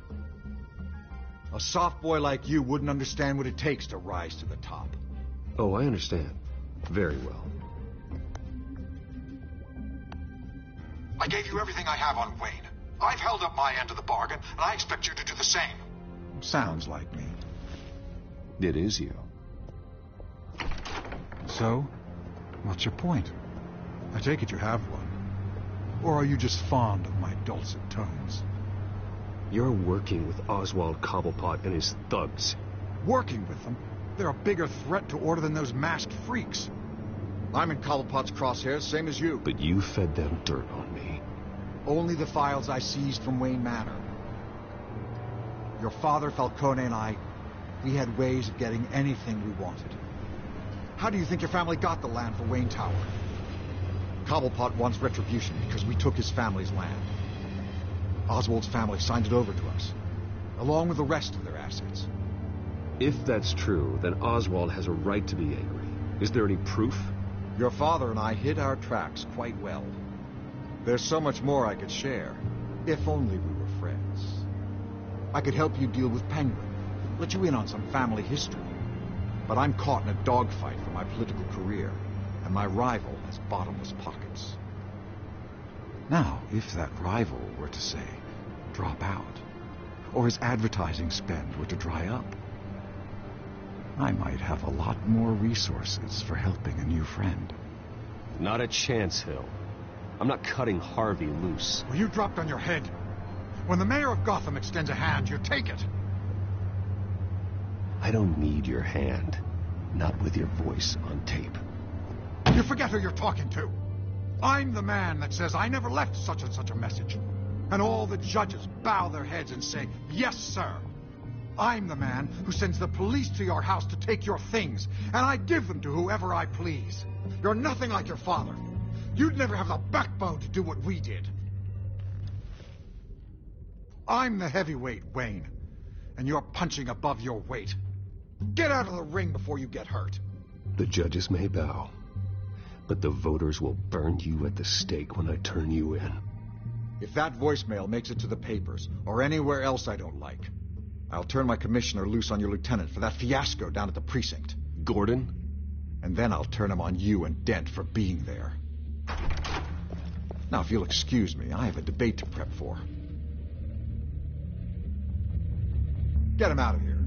A soft boy like you wouldn't understand what it takes to rise to the top. Oh, I understand. Very well. I gave you everything I have on Wayne. I've held up my end of the bargain, and I expect you to do the same. Sounds like me. It is you. So, what's your point? I take it you have one. Or are you just fond of my dulcet tones? You're working with Oswald Cobblepot and his thugs. Working with them? They're a bigger threat to order than those masked freaks. I'm in Cobblepot's crosshairs, same as you. But you fed them dirt on me. Only the files I seized from Wayne Manor. Your father, Falcone, and I, we had ways of getting anything we wanted. How do you think your family got the land for Wayne Tower? Cobblepot wants retribution because we took his family's land. Oswald's family signed it over to us, along with the rest of their assets. If that's true, then Oswald has a right to be angry. Is there any proof? Your father and I hid our tracks quite well. There's so much more I could share, if only we were friends. I could help you deal with Penguin, let you in on some family history. But I'm caught in a dogfight for my political career, and my rival has bottomless pockets. Now, if that rival were to, say, drop out, or his advertising spend were to dry up, I might have a lot more resources for helping a new friend. Not a chance, Hill. I'm not cutting Harvey loose. Well, you dropped on your head. When the mayor of Gotham extends a hand, you take it. I don't need your hand. Not with your voice on tape. You forget who you're talking to. I'm the man that says I never left such and such a message. And all the judges bow their heads and say, yes, sir. I'm the man who sends the police to your house to take your things, and I give them to whoever I please. You're nothing like your father. You'd never have the backbone to do what we did. I'm the heavyweight, Wayne, and you're punching above your weight. Get out of the ring before you get hurt. The judges may bow, but the voters will burn you at the stake when I turn you in. If that voicemail makes it to the papers, or anywhere else I don't like, I'll turn my commissioner loose on your lieutenant for that fiasco down at the precinct. Gordon? And then I'll turn him on you and Dent for being there. Now, if you'll excuse me, I have a debate to prep for. Get him out of here.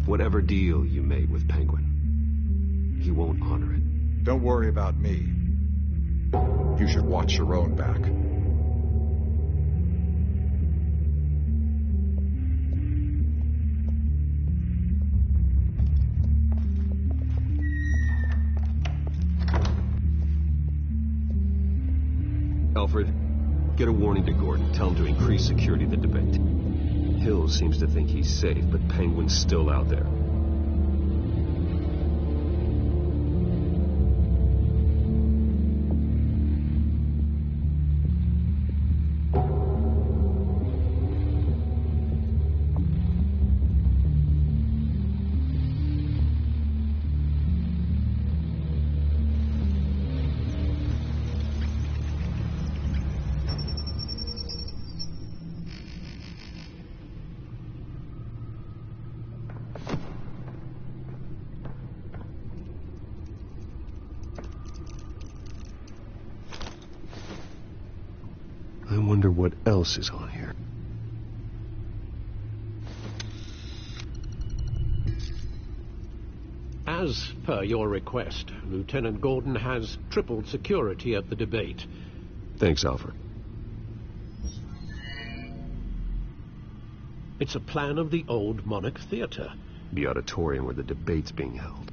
Whatever deal you made with Penguin, he won't honor it. Don't worry about me. You should watch your own back. Alfred, get a warning to Gordon. Tell him to increase security of the debate. Hill seems to think he's safe, but Penguin's still out there. wonder what else is on here. As per your request, Lieutenant Gordon has tripled security at the debate. Thanks, Alfred. It's a plan of the old Monarch Theater. The auditorium where the debate's being held.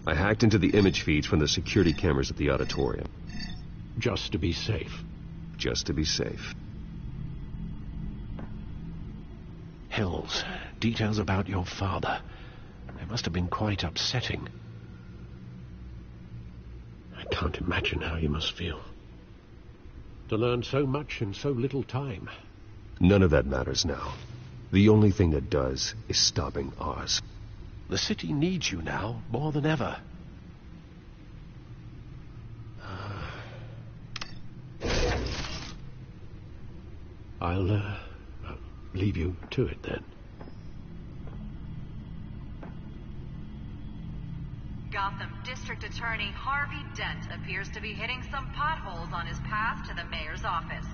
I hacked into the image feeds from the security cameras at the auditorium. Just to be safe. Just to be safe. Hells, details about your father. They must have been quite upsetting. I can't imagine how you must feel. To learn so much in so little time. None of that matters now. The only thing that does is stopping Oz. The city needs you now, more than ever. I'll leave you to it then. Gotham District Attorney Harvey Dent appears to be hitting some potholes on his path to the mayor's office.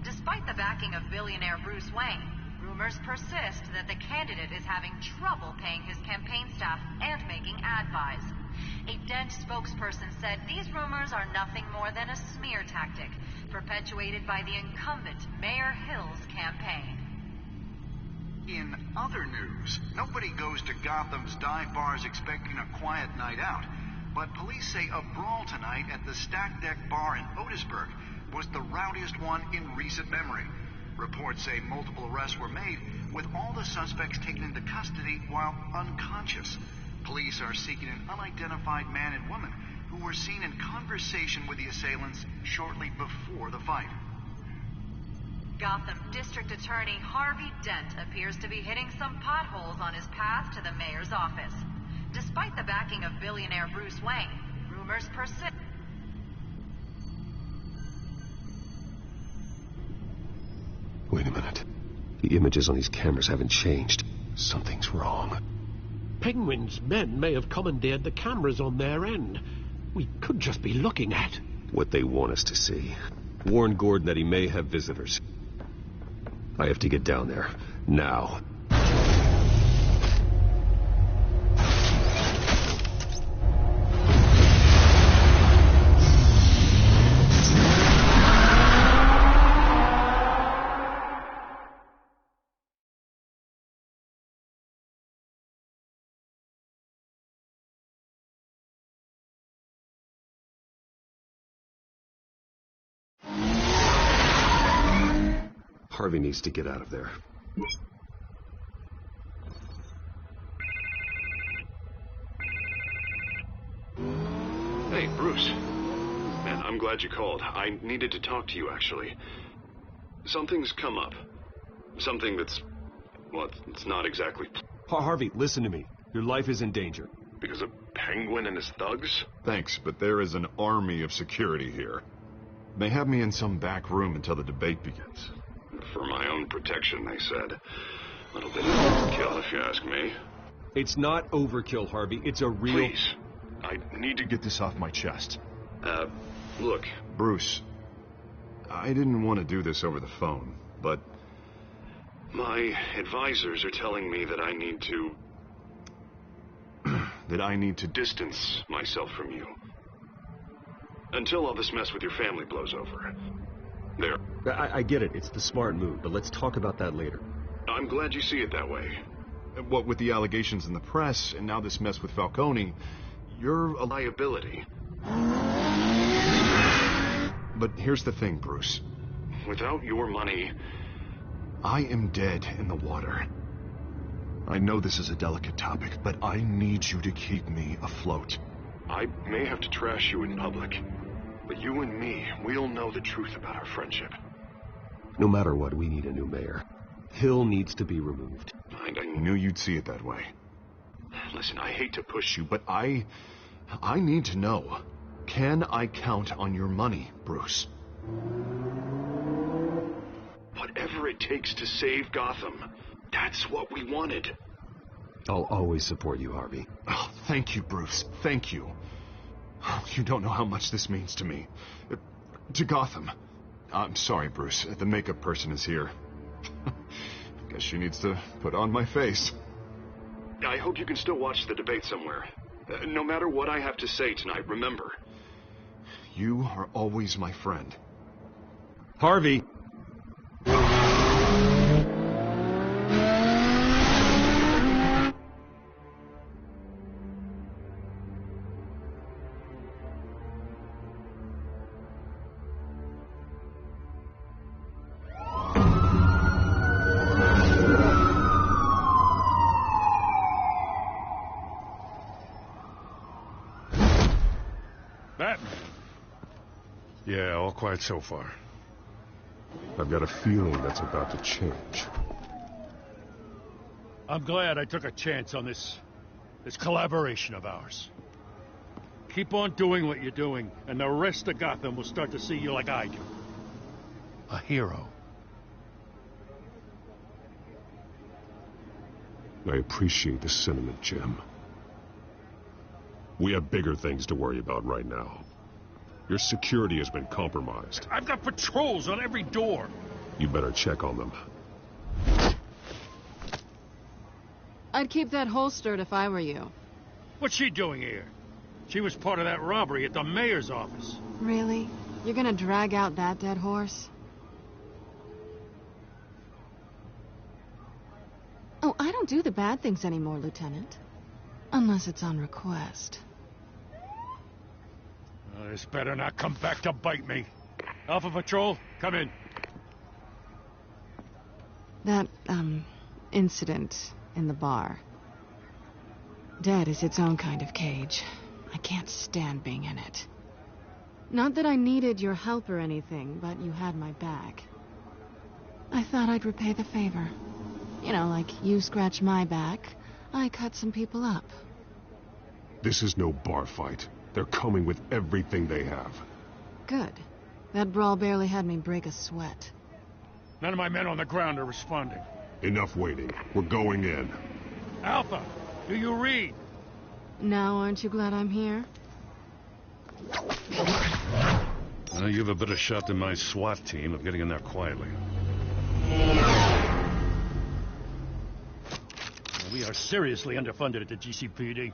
Despite the backing of billionaire Bruce Wayne, rumors persist that the candidate is having trouble paying his campaign staff and making ad buys. A Dent spokesperson said these rumors are nothing more than a smear tactic perpetuated by the incumbent Mayor Hill's campaign. In other news, nobody goes to Gotham's dive bars expecting a quiet night out, but police say a brawl tonight at the Stack Deck Bar in Otisburg was the rowdiest one in recent memory. Reports say multiple arrests were made, with all the suspects taken into custody while unconscious. Police are seeking an unidentified man and woman who were seen in conversation with the assailants shortly before the fight. Gotham District Attorney Harvey Dent appears to be hitting some potholes on his path to the mayor's office. Despite the backing of billionaire Bruce Wayne, rumors persist. Wait a minute. The images on these cameras haven't changed. Something's wrong. Penguin's men may have commandeered the cameras on their end. We could just be looking at what they want us to see. Warn Gordon that he may have visitors. I have to get down there. Now. Harvey needs to get out of there. Hey, Bruce. Man, I'm glad you called. I needed to talk to you, actually. Something's come up. Something that's... well, it's not exactly... Harvey, listen to me. Your life is in danger. Because of Penguin and his thugs? Thanks, but there is an army of security here. They have me in some back room until the debate begins. For my own protection, they said. A little bit of overkill, if you ask me. It's not overkill, Harvey. It's a real... Please. I need to get this off my chest. Look. Bruce, I didn't want to do this over the phone, but... my advisors are telling me that I need to... that I need to distance myself from you. Until all this mess with your family blows over. There. I get it. It's the smart move, but let's talk about that later. I'm glad you see it that way. What with the allegations in the press, and now this mess with Falcone, you're a liability. But here's the thing, Bruce. Without your money, I am dead in the water. I know this is a delicate topic, but I need you to keep me afloat. I may have to trash you in public, but you and me, we'll know the truth about our friendship. No matter what, we need a new mayor. Hill needs to be removed. I knew you'd see it that way. Listen, I hate to push you, but I need to know. Can I count on your money, Bruce? Whatever it takes to save Gotham, that's what we wanted. I'll always support you, Harvey. Oh, thank you, Bruce. Thank you. You don't know how much this means to me. To Gotham. I'm sorry, Bruce. The makeup person is here. Guess she needs to put on my face. I hope you can still watch the debate somewhere. No matter what I have to say tonight, remember, you are always my friend. Harvey! Batman. Yeah, all quiet so far. I've got a feeling that's about to change. I'm glad I took a chance on this collaboration of ours. Keep on doing what you're doing, and the rest of Gotham will start to see you like I do. A hero. I appreciate the sentiment, Jim. We have bigger things to worry about right now. Your security has been compromised. I've got patrols on every door. You better check on them. I'd keep that holstered if I were you. What's she doing here? She was part of that robbery at the mayor's office. Really? You're gonna drag out that dead horse? Oh, I don't do the bad things anymore, Lieutenant. Unless it's on request. This better not come back to bite me. Alpha Patrol, come in. That, incident in the bar. Dead is its own kind of cage. I can't stand being in it. Not that I needed your help or anything, but you had my back. I thought I'd repay the favor. You know, like you scratch my back, I cut some people up. This is no bar fight. They're coming with everything they have. Good. That brawl barely had me break a sweat. None of my men on the ground are responding. Enough waiting. We're going in. Alpha, do you read? Now, aren't you glad I'm here? Well, you have a better shot than my SWAT team of getting in there quietly. We are seriously underfunded at the GCPD.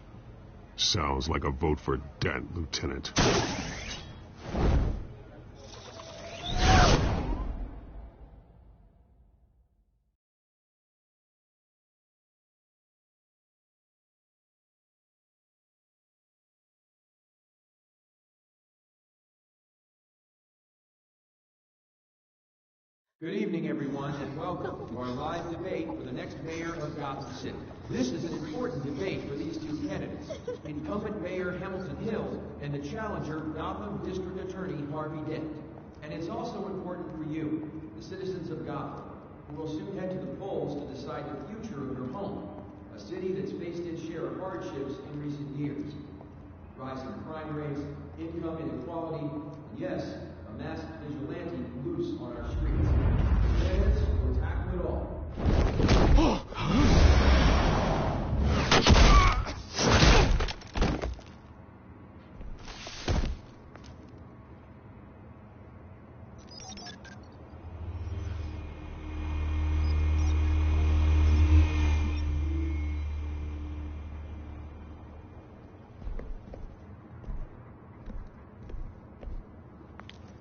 Sounds like a vote for Dent, Lieutenant. Good evening, everyone, and welcome to our live debate for the next mayor of Gotham City. This is an important debate for these two candidates, incumbent Mayor Hamilton Hill and the challenger, Gotham District Attorney Harvey Dent. And it's also important for you, the citizens of Gotham, who will soon head to the polls to decide the future of your home, a city that's faced its share of hardships in recent years. Rising crime rates, income inequality, and yes, a masked vigilante loose on our streets. Candidates will tackle it all.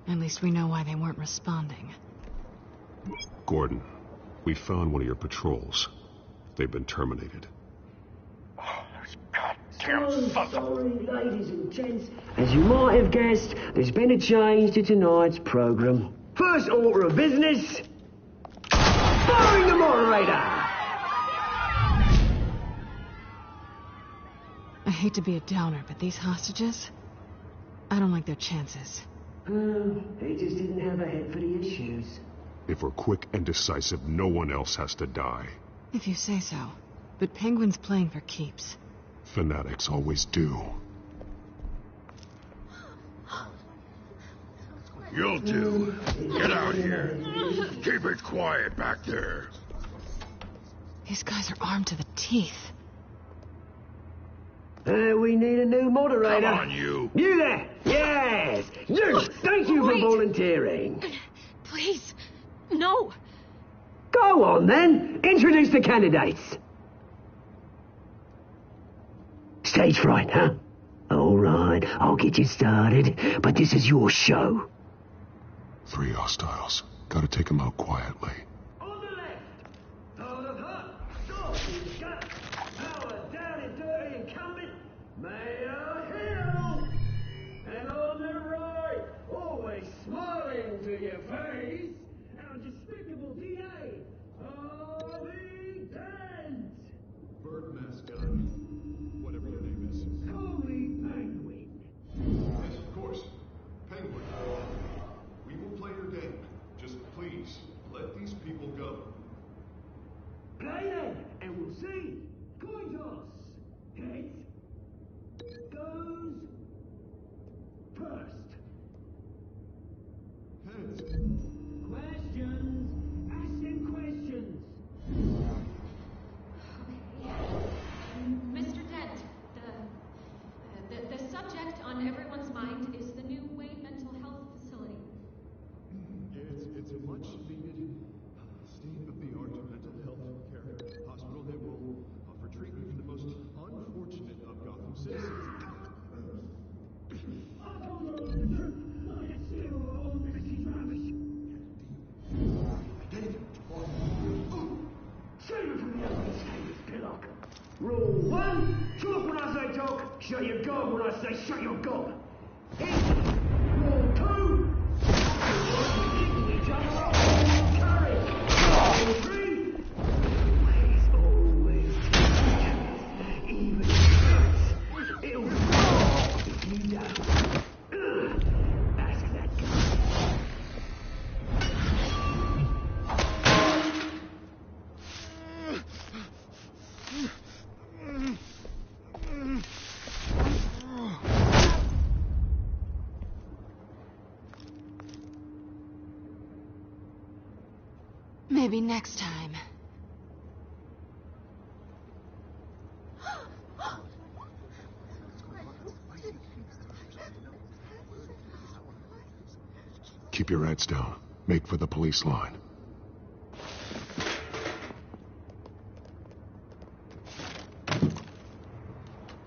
At least we know why they weren't responding. Gordon, we found one of your patrols. They've been terminated. Sorry, ladies and gents. As you might have guessed, there's been a change to tonight's program. First order of business, firing the moderator! I hate to be a downer, but these hostages, I don't like their chances. They just didn't have a head for the issues. If we're quick and decisive, no one else has to die. If you say so. But Penguin's playing for keeps. Fanatics always do. You'll do. Get out here. Keep it quiet back there. These guys are armed to the teeth. We need a new moderator. Come on, you. You there! Yes! You! Thank you for volunteering. Please, no. Go on, then. Introduce the candidates. Stage fright, huh? All right, I'll get you started, but this is your show. 3 hostiles. Gotta take them out quietly. On the left, out of her, stop his gut, power down and dirty incumbent, Mayor Hill. And on the right, always smiling to your face, our despicable DA, Harvey Dent. Bird mascot. Whatever your name is. Call me Penguin. Yes, of course. Penguin. We will play your game. Just please, let these people go. Play then, and we'll see. Coin toss. Heads goes first. Heads. Questions. Ask them questions. Mr. Dent, the subject on everyone's mind is the new Wayne Mental Health Facility. It's a much needed state-of-the-art mental health care hospital that will offer treatment for the most unfortunate of Gotham citizens. Save it from the other side, Pillock. Rule 1, talk when I say talk, shut your gob when I say shut your gob. Rule 2, each other up, courage. Rule 3, always, even if it hurts, it'll fall if you don't. Ask that guy. Maybe next time. Keep your heads down. Make for the police line.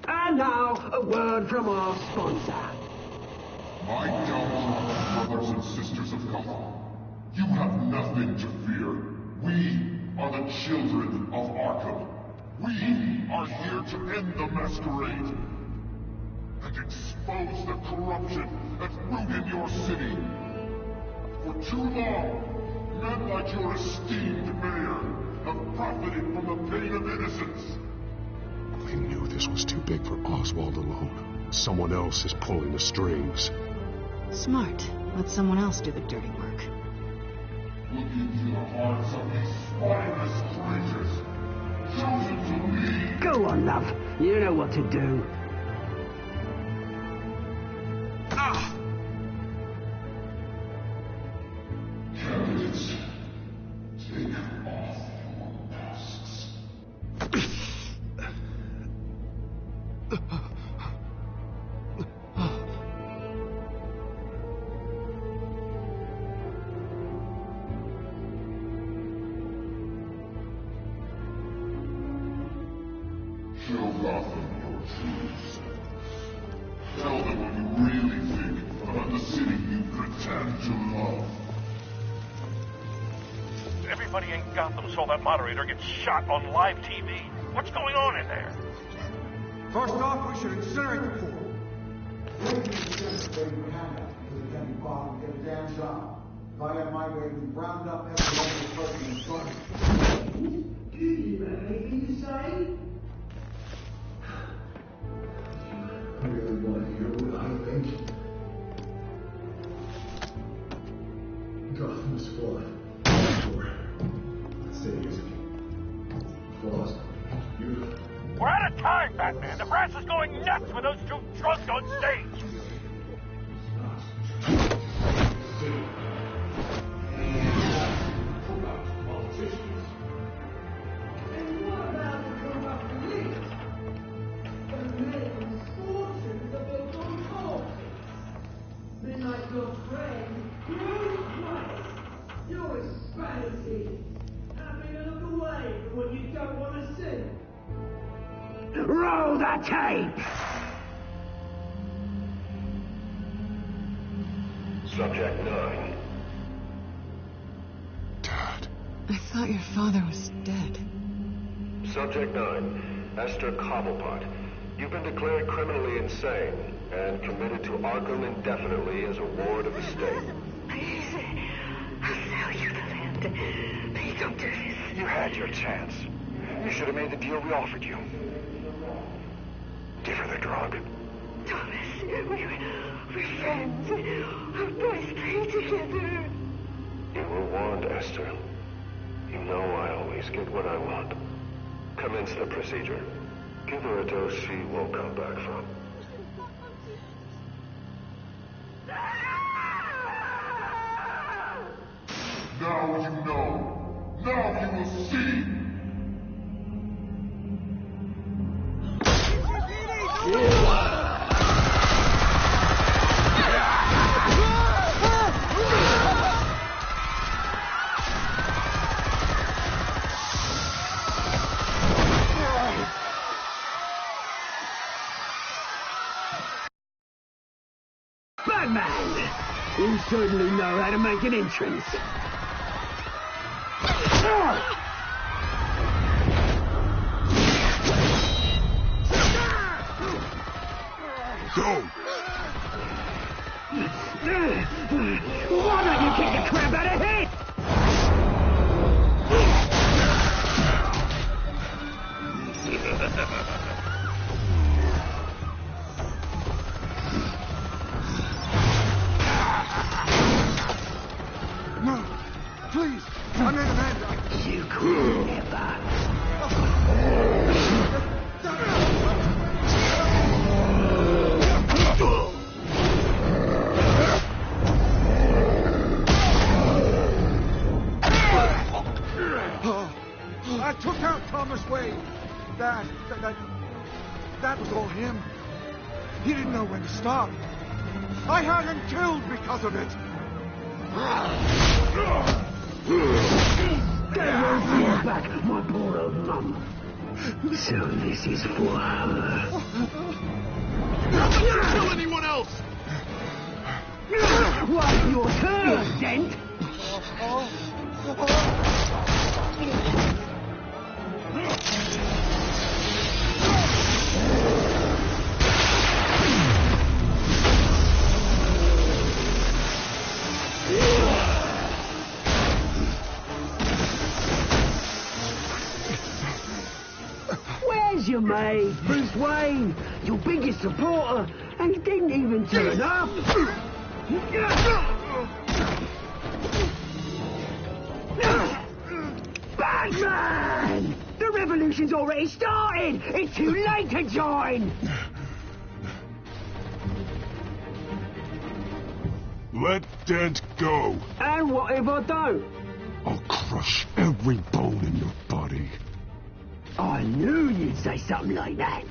And now, a word from our sponsor. My downtrodden brothers and sisters of Gotham, you have nothing to fear. We are the children of Arkham. We are here to end the masquerade and expose the corruption that's rooted your city. For too long, men like your esteemed mayor have profited from the pain of innocence. They knew this was too big for Oswald alone. Someone else is pulling the strings. Smart. Let someone else do the dirty work. Look into the hearts of these spineless creatures, chosen to lead. Go on, love. You know what to do. Candidates, take off your masks. Show Gotham your truths. Tell them what you really think about the city you pretend to love. Everybody in Gotham saw that moderator get shot on live TV. What's going on in there? First off, we should incinerate the pool. If I had my way, we'd round up every single person in front of you. Do you have anything to say? I really want to hear what I think. Gotham's flawed. Sure. The city is flaws. Beautiful. We're out of time, Batman. The brass is going nuts with those two drunks on stage. And what about the corrupt elite? want to see. Roll the tape! Subject 9. I thought your father was dead. Subject 9, Esther Cobblepot. You've been declared criminally insane and committed to Arkham indefinitely as a ward of the state. Please, I'll sell you the land. Please don't do this. You had your chance. You should have made the deal we offered you. Give her the drug. Thomas, we're friends. Our boys play together. You were warned, Esther. You know I always get what I want. Commence the procedure. Give her a dose she won't come back from. Now you know. Now you will see. Batman! You certainly know how to make an entrance. Go! Why don't you kick the crap out of him? No, please, I'm in Amanda. You could never. I took out Thomas Wayne. That was all him. He didn't know when to stop. I had him killed because of it. That won't bring back my poor old mum. So this is for her. How about you kill anyone else? What's your turn, Dent? Where's your mate, Bruce Wayne? Your biggest supporter, and he didn't even turn up. Batman! The revolution's already started! It's too late to join! Let Dent go. And what if I don't? I'll crush every bone in your body. I knew you'd say something like that.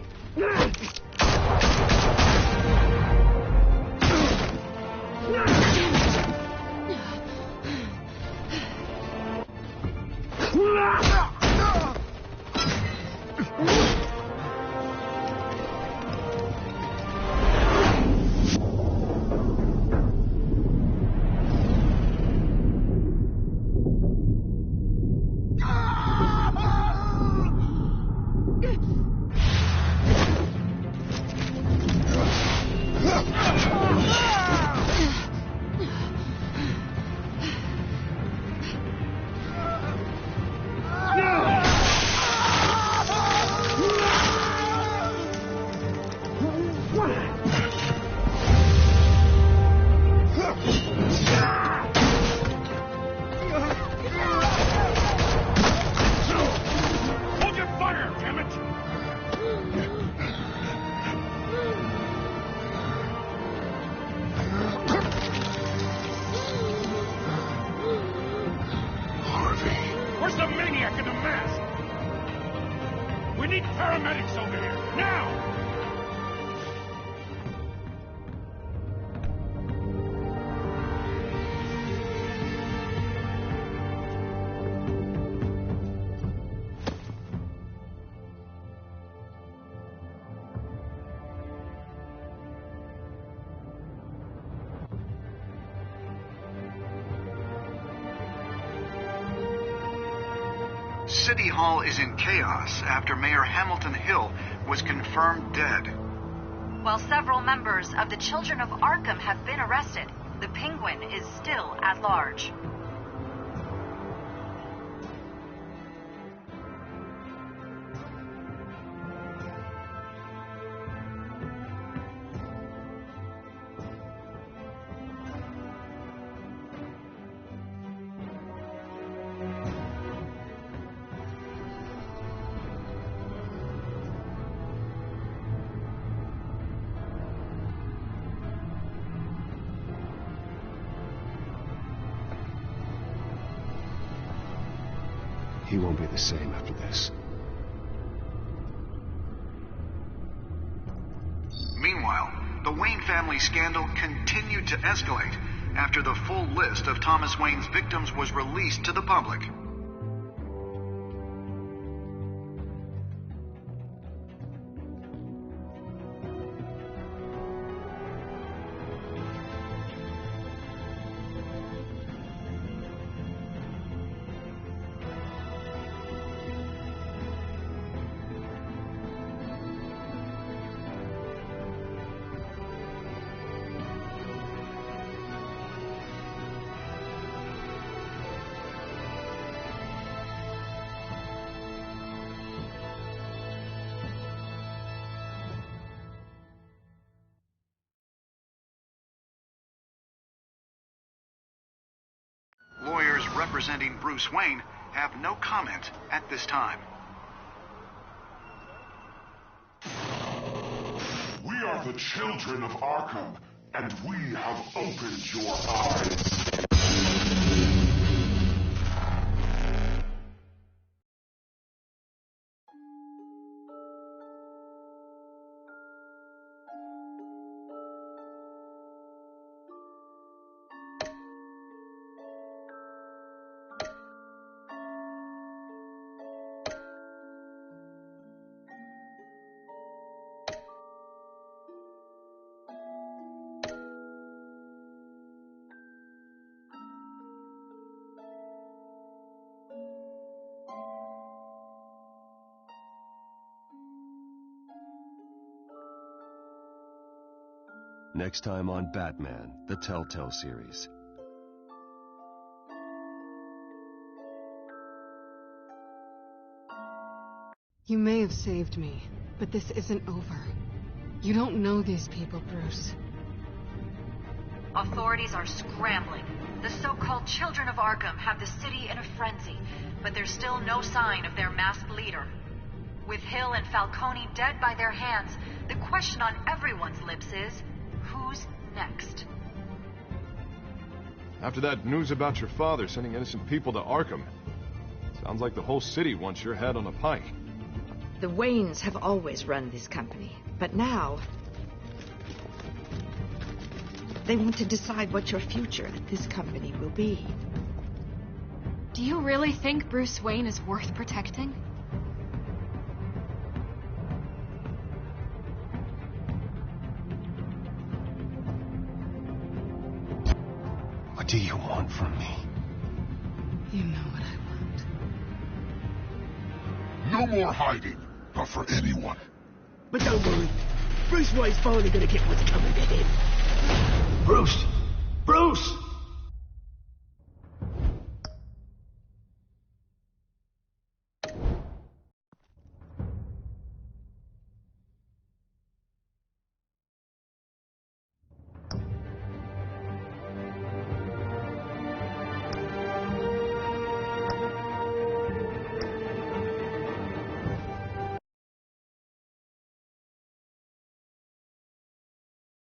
Where's the maniac in the mask? We need paramedics over here, now! City Hall is in chaos after Mayor Hamilton Hill was confirmed dead. While several members of the Children of Arkham have been arrested, the Penguin is still at large. He won't be the same after this. Meanwhile, the Wayne family scandal continued to escalate after the full list of Thomas Wayne's victims was released to the public. Lawyers representing Bruce Wayne have no comment at this time. We are the Children of Arkham, and we have opened your eyes. Next time on Batman, the Telltale series. You may have saved me, but this isn't over. You don't know these people, Bruce. Authorities are scrambling. The so-called Children of Arkham have the city in a frenzy, but there's still no sign of their masked leader. With Hill and Falcone dead by their hands, the question on everyone's lips is, who's next? After that news about your father sending innocent people to Arkham, sounds like the whole city wants your head on a pike. The Waynes have always run this company, but now they want to decide what your future at this company will be. Do you really think Bruce Wayne is worth protecting? What do you want from me? You know what I No want. more hiding, not for anyone. But don't worry, Bruce Wayne's finally gonna get what's coming to him. Bruce!